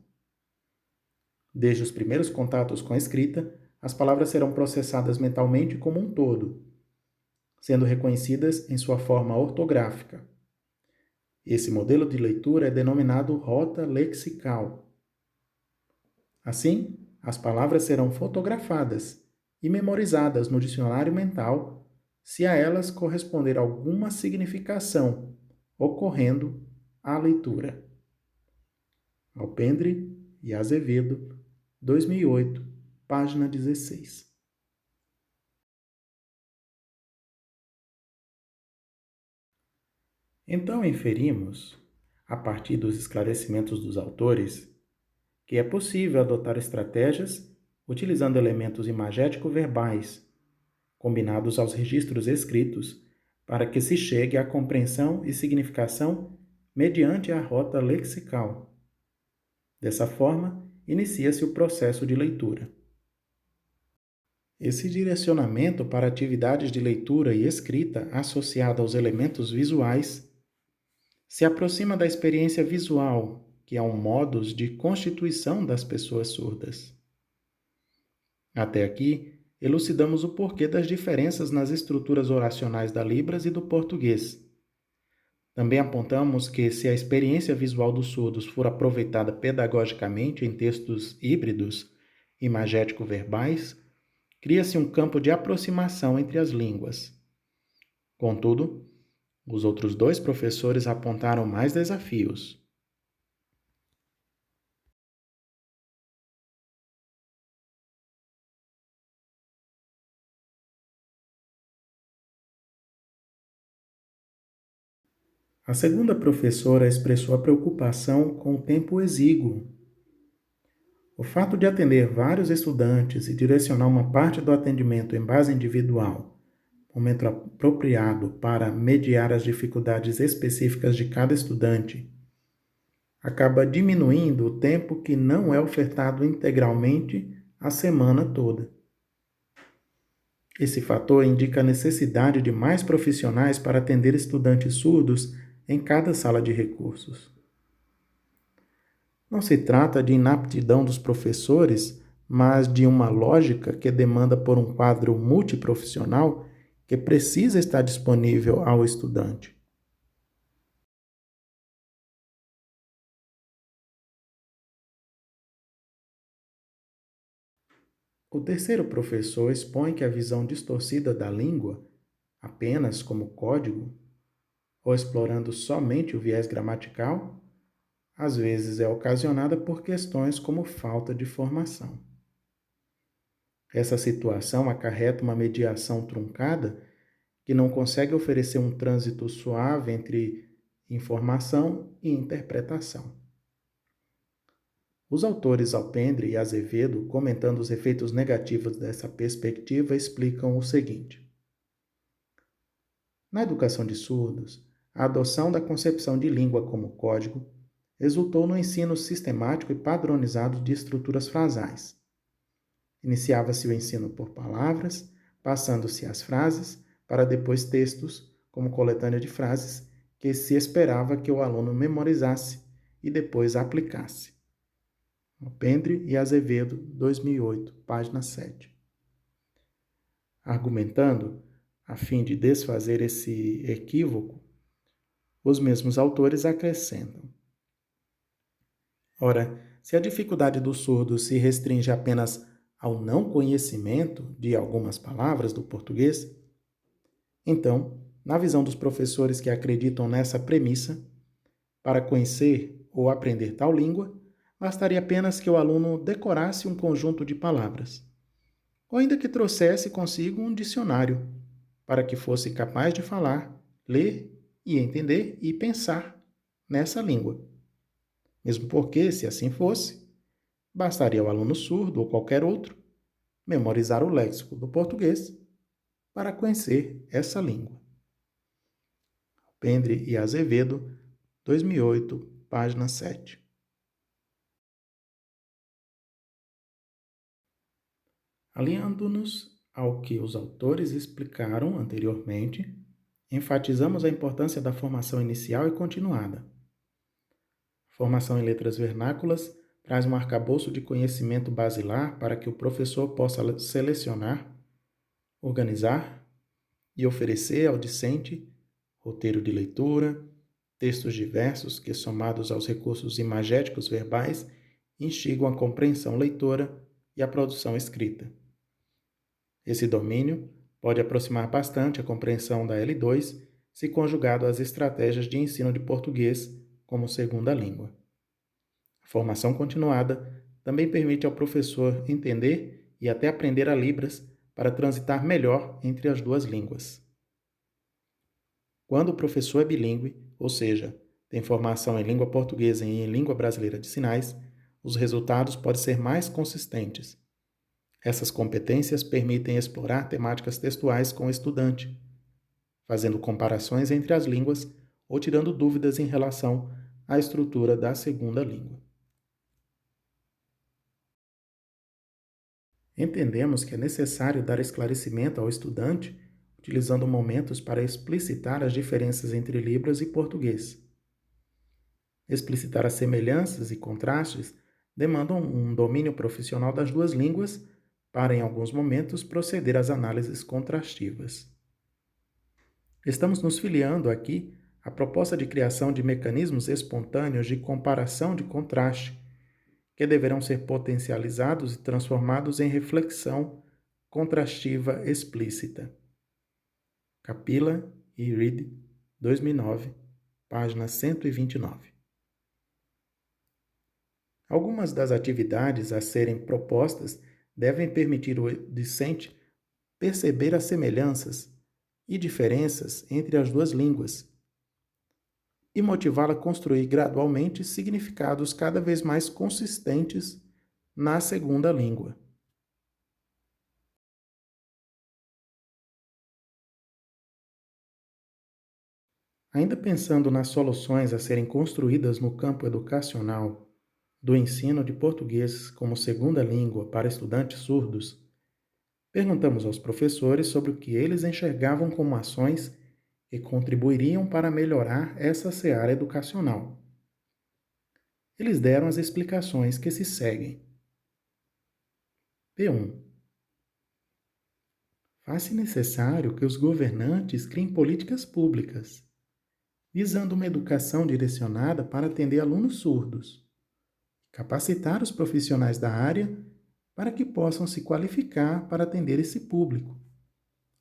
Desde os primeiros contatos com a escrita, as palavras serão processadas mentalmente como um todo, sendo reconhecidas em sua forma ortográfica. Esse modelo de leitura é denominado rota lexical. Assim, as palavras serão fotografadas e memorizadas no dicionário mental se a elas corresponder alguma significação, ocorrendo a leitura. Alpendre e Azevedo, 2008, página 16. Então inferimos, a partir dos esclarecimentos dos autores, que é possível adotar estratégias utilizando elementos imagético-verbais, combinados aos registros escritos, para que se chegue à compreensão e significação mediante a rota lexical. Dessa forma, inicia-se o processo de leitura. Esse direcionamento para atividades de leitura e escrita associada aos elementos visuais se aproxima da experiência visual, que é um modus de constituição das pessoas surdas. Até aqui, elucidamos o porquê das diferenças nas estruturas oracionais da Libras e do português. Também apontamos que, se a experiência visual dos surdos for aproveitada pedagogicamente em textos híbridos, imagético-verbais, cria-se um campo de aproximação entre as línguas. Contudo, os outros dois professores apontaram mais desafios. A segunda professora expressou a preocupação com o tempo exíguo. O fato de atender vários estudantes e direcionar uma parte do atendimento em base individual, momento apropriado para mediar as dificuldades específicas de cada estudante, acaba diminuindo o tempo que não é ofertado integralmente a semana toda. Esse fator indica a necessidade de mais profissionais para atender estudantes surdos em cada sala de recursos. Não se trata de inaptidão dos professores, mas de uma lógica que demanda por um quadro multiprofissional que precisa estar disponível ao estudante. O terceiro professor expõe que a visão distorcida da língua, apenas como código, ou explorando somente o viés gramatical, às vezes é ocasionada por questões como falta de formação. Essa situação acarreta uma mediação truncada que não consegue oferecer um trânsito suave entre informação e interpretação. Os autores Alpendre e Azevedo, comentando os efeitos negativos dessa perspectiva, explicam o seguinte: na educação de surdos, a adoção da concepção de língua como código resultou no ensino sistemático e padronizado de estruturas frasais. Iniciava-se o ensino por palavras, passando-se as frases, para depois textos, como coletânea de frases, que se esperava que o aluno memorizasse e depois aplicasse. Alpendre e Azevedo, 2008, página 7. Argumentando, a fim de desfazer esse equívoco, os mesmos autores acrescentam: ora, se a dificuldade do surdo se restringe apenas ao não conhecimento de algumas palavras do português, então, na visão dos professores que acreditam nessa premissa, para conhecer ou aprender tal língua, bastaria apenas que o aluno decorasse um conjunto de palavras, ou ainda que trouxesse consigo um dicionário, para que fosse capaz de falar, ler e entender e pensar nessa língua. Mesmo porque, se assim fosse, bastaria ao aluno surdo ou qualquer outro memorizar o léxico do português para conhecer essa língua. Pendre e Azevedo, 2008, página 7. Alinhando-nos ao que os autores explicaram anteriormente, enfatizamos a importância da formação inicial e continuada. Formação em letras vernáculas traz um arcabouço de conhecimento basilar para que o professor possa selecionar, organizar e oferecer ao discente roteiro de leitura, textos diversos que, somados aos recursos imagéticos verbais, instigam a compreensão leitora e a produção escrita. Esse domínio pode aproximar bastante a compreensão da L2 se conjugado às estratégias de ensino de português como segunda língua. A formação continuada também permite ao professor entender e até aprender a Libras para transitar melhor entre as duas línguas. Quando o professor é bilíngue, ou seja, tem formação em língua portuguesa e em língua brasileira de sinais, os resultados podem ser mais consistentes. Essas competências permitem explorar temáticas textuais com o estudante, fazendo comparações entre as línguas ou tirando dúvidas em relação à estrutura da segunda língua. Entendemos que é necessário dar esclarecimento ao estudante, utilizando momentos para explicitar as diferenças entre Libras e português. Explicitar as semelhanças e contrastes demandam um domínio profissional das duas línguas para, em alguns momentos, proceder às análises contrastivas. Estamos nos filiando aqui à proposta de criação de mecanismos espontâneos de comparação de contraste, que deverão ser potencializados e transformados em reflexão contrastiva explícita. Capilla e Reed, 2009, página 129. Algumas das atividades a serem propostas devem permitir ao discente perceber as semelhanças e diferenças entre as duas línguas e motivá-la a construir gradualmente significados cada vez mais consistentes na segunda língua. Ainda pensando nas soluções a serem construídas no campo educacional do ensino de português como segunda língua para estudantes surdos, perguntamos aos professores sobre o que eles enxergavam como ações que contribuiriam para melhorar essa seara educacional. Eles deram as explicações que se seguem. P1. Faz-se necessário que os governantes criem políticas públicas, visando uma educação direcionada para atender alunos surdos, capacitar os profissionais da área para que possam se qualificar para atender esse público,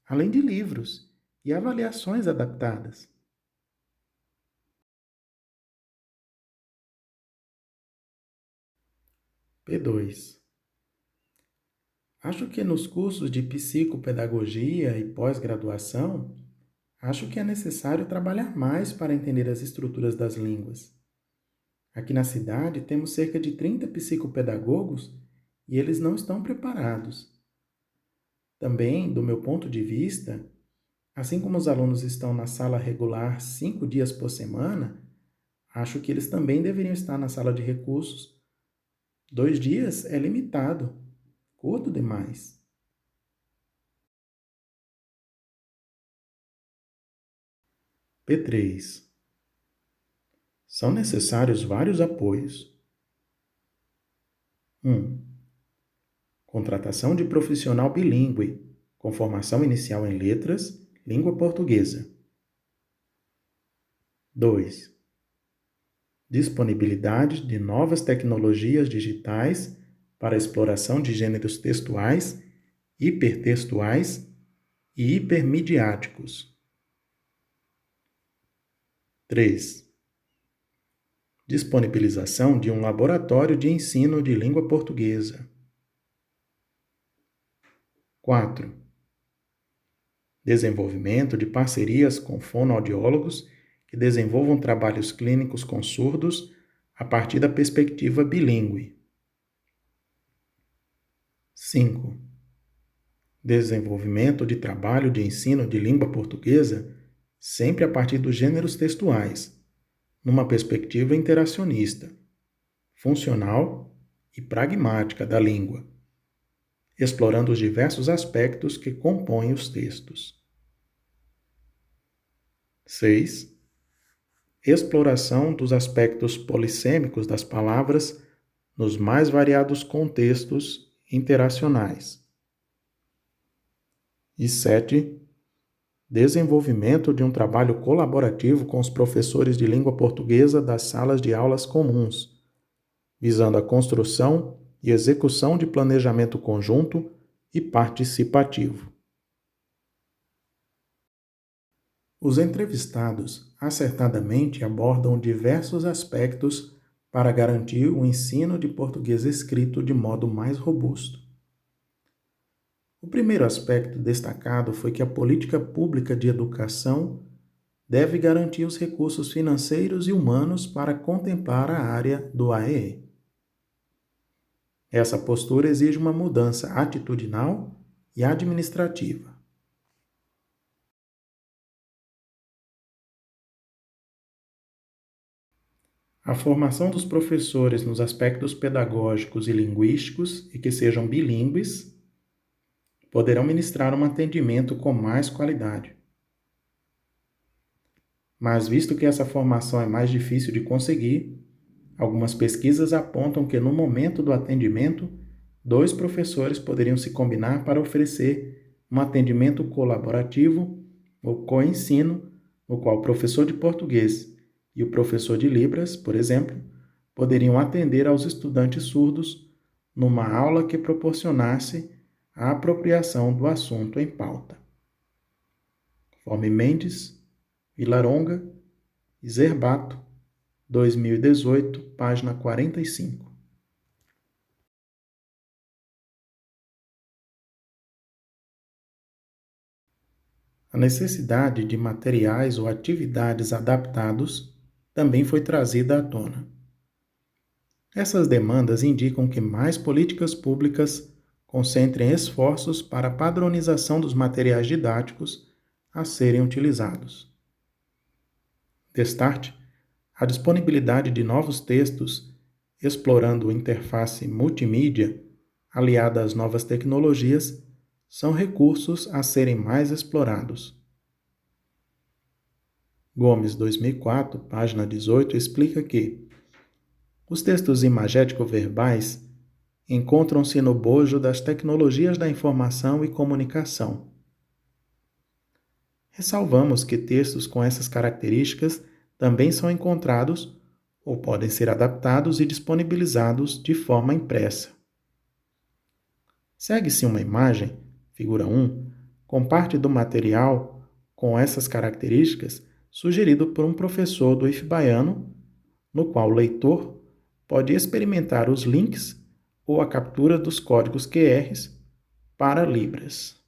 além de livros e avaliações adaptadas. P2. Acho que nos cursos de psicopedagogia e pós-graduação, acho que é necessário trabalhar mais para entender as estruturas das línguas. Aqui na cidade temos cerca de 30 psicopedagogos e eles não estão preparados. Também, do meu ponto de vista, assim como os alunos estão na sala regular 5 dias por semana, acho que eles também deveriam estar na sala de recursos. 2 dias é limitado, curto demais. P3. São necessários vários apoios. 1. Contratação de profissional bilíngue, com formação inicial em letras, língua portuguesa. 2. Disponibilidade de novas tecnologias digitais para exploração de gêneros textuais, hipertextuais e hipermediáticos. 3. Disponibilização de um laboratório de ensino de língua portuguesa. 4. Desenvolvimento de parcerias com fonoaudiólogos que desenvolvam trabalhos clínicos com surdos a partir da perspectiva bilíngue. 5. Desenvolvimento de trabalho de ensino de língua portuguesa sempre a partir dos gêneros textuais, numa perspectiva interacionista, funcional e pragmática da língua, explorando os diversos aspectos que compõem os textos. 6. Exploração dos aspectos polissêmicos das palavras nos mais variados contextos interacionais. E 7. Desenvolvimento de um trabalho colaborativo com os professores de língua portuguesa das salas de aulas comuns, visando a construção e execução de planejamento conjunto e participativo. Os entrevistados acertadamente abordam diversos aspectos para garantir o ensino de português escrito de modo mais robusto. O primeiro aspecto destacado foi que a política pública de educação deve garantir os recursos financeiros e humanos para contemplar a área do AEE. Essa postura exige uma mudança atitudinal e administrativa. A formação dos professores nos aspectos pedagógicos e linguísticos e que sejam bilíngues poderão ministrar um atendimento com mais qualidade. Mas, visto que essa formação é mais difícil de conseguir, algumas pesquisas apontam que no momento do atendimento, 2 professores poderiam se combinar para oferecer um atendimento colaborativo ou co-ensino, no qual o professor de português e o professor de Libras, por exemplo, poderiam atender aos estudantes surdos numa aula que proporcionasse a apropriação do assunto em pauta. Conforme Mendes, Vilaronga e Zerbato, 2018, página 45. A necessidade de materiais ou atividades adaptados também foi trazida à tona. Essas demandas indicam que mais políticas públicas concentrem esforços para a padronização dos materiais didáticos a serem utilizados. Destarte, a disponibilidade de novos textos explorando interface multimídia aliada às novas tecnologias são recursos a serem mais explorados. Gomes, 2004, página 18, explica que os textos imagético-verbais encontram-se no bojo das tecnologias da informação e comunicação. Ressalvamos que textos com essas características também são encontrados ou podem ser adaptados e disponibilizados de forma impressa. Segue-se uma imagem, figura 1, com parte do material com essas características sugerido por um professor do IF Baiano, no qual o leitor pode experimentar os links ou a captura dos códigos QRs para Libras.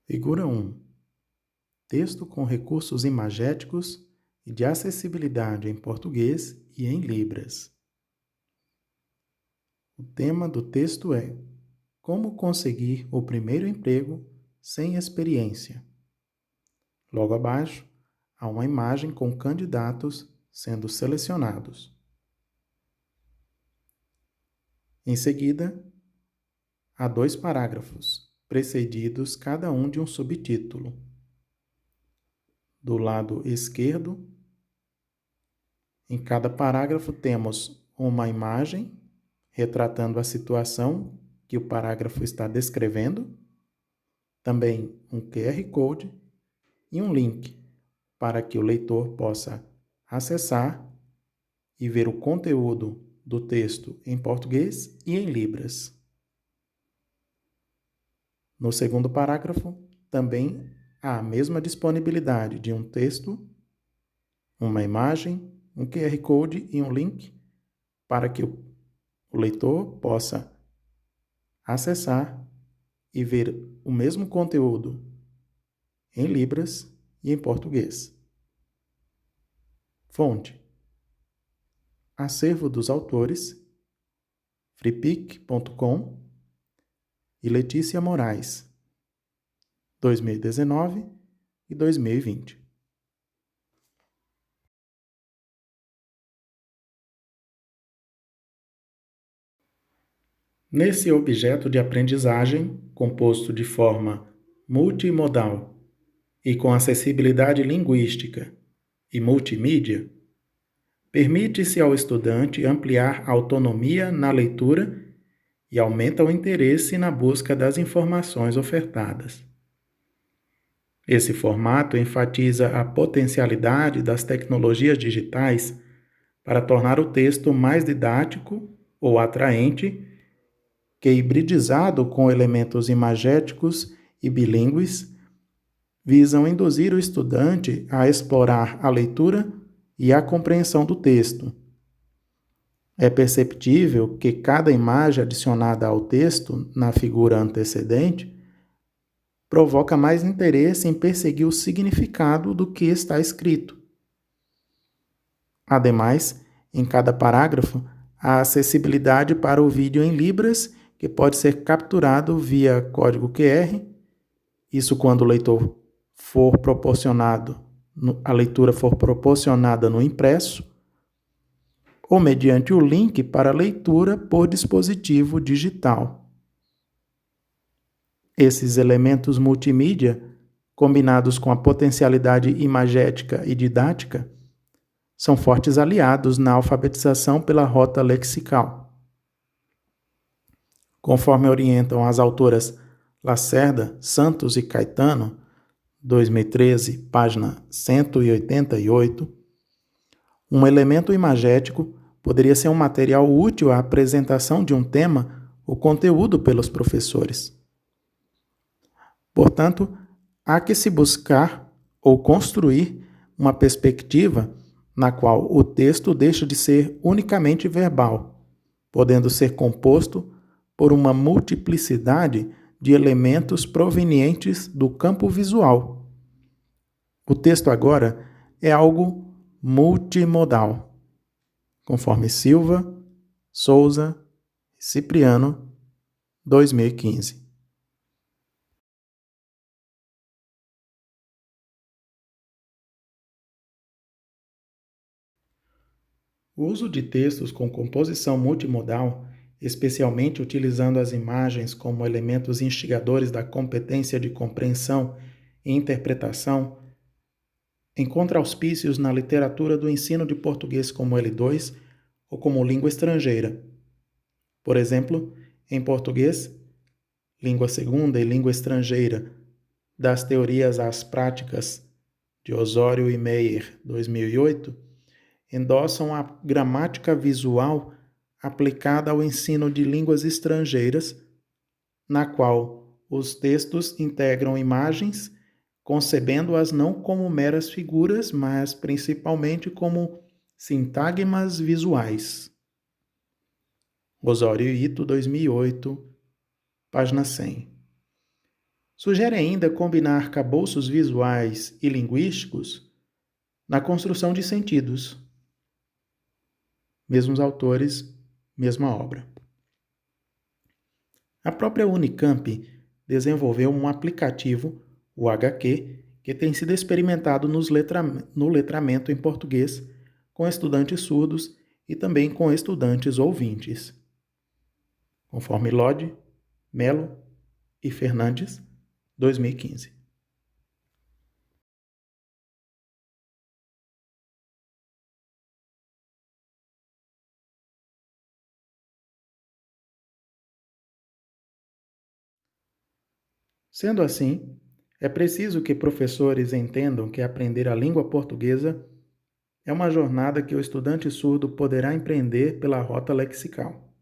Figura 1. Texto com recursos imagéticos e de acessibilidade em português e em Libras. O tema do texto é Como conseguir o primeiro emprego sem experiência. Logo abaixo, há uma imagem com candidatos sendo selecionados. Em seguida, há 2 parágrafos, precedidos cada um de um subtítulo. Do lado esquerdo, em cada parágrafo temos uma imagem retratando a situação que o parágrafo está descrevendo, também um QR Code e um link para que o leitor possa acessar e ver o conteúdo do texto em português e em Libras. No segundo parágrafo, também há a mesma disponibilidade de um texto, uma imagem, um QR Code e um link para que o leitor possa acessar e ver o mesmo conteúdo em Libras e em português. Fonte: Acervo dos autores, freepik.com e Letícia Moraes, 2019 e 2020. Nesse objeto de aprendizagem, composto de forma multimodal e com acessibilidade linguística e multimídia, permite-se ao estudante ampliar a autonomia na leitura e aumenta o interesse na busca das informações ofertadas. Esse formato enfatiza a potencialidade das tecnologias digitais para tornar o texto mais didático ou atraente, que, hibridizado com elementos imagéticos e bilíngues, visam induzir o estudante a explorar a leitura e a compreensão do texto. É perceptível que cada imagem adicionada ao texto na figura antecedente provoca mais interesse em perseguir o significado do que está escrito. Ademais, em cada parágrafo, há acessibilidade para o vídeo em Libras, que pode ser capturado via código QR, isso quando o leitor for proporcionado a leitura for proporcionada no impresso, ou mediante o link para leitura por dispositivo digital. Esses elementos multimídia, combinados com a potencialidade imagética e didática, são fortes aliados na alfabetização pela rota lexical. Conforme orientam as autoras Lacerda, Santos e Caetano, 2013, página 188, um elemento imagético poderia ser um material útil à apresentação de um tema ou conteúdo pelos professores. Portanto, há que se buscar ou construir uma perspectiva na qual o texto deixa de ser unicamente verbal, podendo ser composto por uma multiplicidade de elementos provenientes do campo visual. O texto agora é algo multimodal, conforme Silva, Souza e Cipriano, 2015. O uso de textos com composição multimodal, especialmente utilizando as imagens como elementos instigadores da competência de compreensão e interpretação, encontra auspícios na literatura do ensino de português como L2 ou como língua estrangeira. Por exemplo, em português, língua segunda e língua estrangeira, das teorias às práticas, de Osório e Meyer, 2008, endossam a gramática visual aplicada ao ensino de línguas estrangeiras, na qual os textos integram imagens, concebendo-as não como meras figuras, mas principalmente como sintagmas visuais. Osório e Ito, 2008, página 100. Sugere ainda combinar arcabouços visuais e linguísticos na construção de sentidos. Mesmos autores, mesma obra. A própria Unicamp desenvolveu um aplicativo, o HQ, que tem sido experimentado no letramento em português com estudantes surdos e também com estudantes ouvintes. Conforme Lodge, Melo e Fernandes, 2015. Sendo assim, é preciso que professores entendam que aprender a língua portuguesa é uma jornada que o estudante surdo poderá empreender pela rota lexical.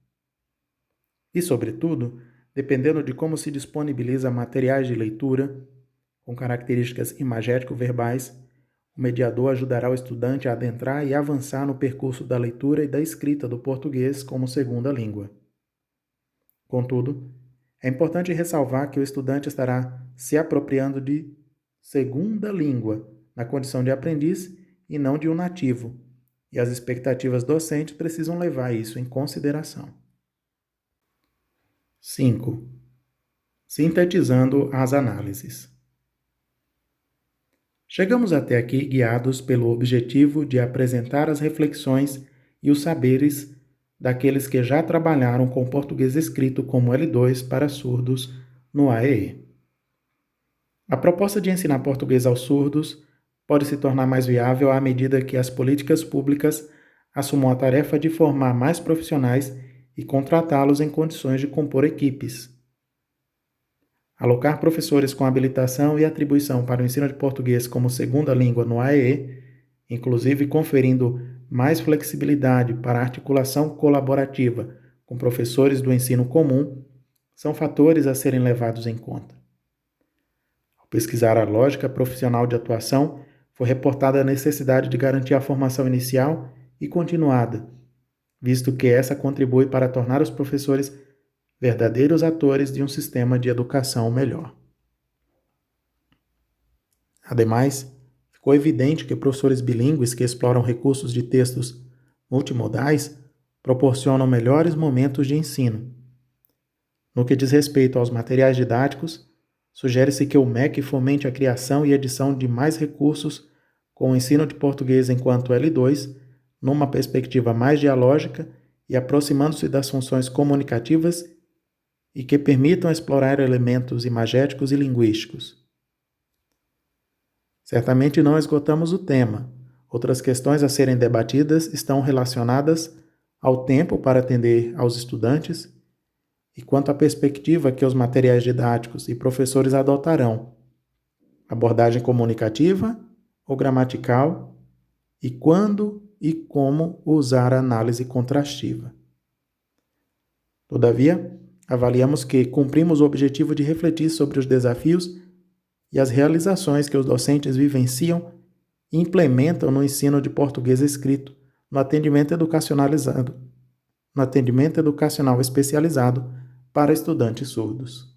E, sobretudo, dependendo de como se disponibiliza materiais de leitura, com características imagético-verbais, o mediador ajudará o estudante a adentrar e avançar no percurso da leitura e da escrita do português como segunda língua. Contudo, é importante ressalvar que o estudante estará se apropriando de segunda língua, na condição de aprendiz e não de um nativo, e as expectativas docentes precisam levar isso em consideração. 5. Sintetizando as análises. Chegamos até aqui guiados pelo objetivo de apresentar as reflexões e os saberes daqueles que já trabalharam com português escrito como L2 para surdos no AEE. A proposta de ensinar português aos surdos pode se tornar mais viável à medida que as políticas públicas assumam a tarefa de formar mais profissionais e contratá-los em condições de compor equipes. Alocar professores com habilitação e atribuição para o ensino de português como segunda língua no AEE, inclusive conferindo mais flexibilidade para a articulação colaborativa com professores do ensino comum, são fatores a serem levados em conta. Ao pesquisar a lógica profissional de atuação, foi reportada a necessidade de garantir a formação inicial e continuada, visto que essa contribui para tornar os professores verdadeiros atores de um sistema de educação melhor. Ademais, ficou evidente que professores bilíngues que exploram recursos de textos multimodais proporcionam melhores momentos de ensino. No que diz respeito aos materiais didáticos, sugere-se que o MEC fomente a criação e edição de mais recursos com o ensino de português enquanto L2, numa perspectiva mais dialógica e aproximando-se das funções comunicativas e que permitam explorar elementos imagéticos e linguísticos. Certamente não esgotamos o tema. Outras questões a serem debatidas estão relacionadas ao tempo para atender aos estudantes e quanto à perspectiva que os materiais didáticos e professores adotarão, abordagem comunicativa ou gramatical, e quando e como usar a análise contrastiva. Todavia, avaliamos que cumprimos o objetivo de refletir sobre os desafios e as realizações que os docentes vivenciam e implementam no ensino de português escrito, no atendimento educacional especializado para estudantes surdos.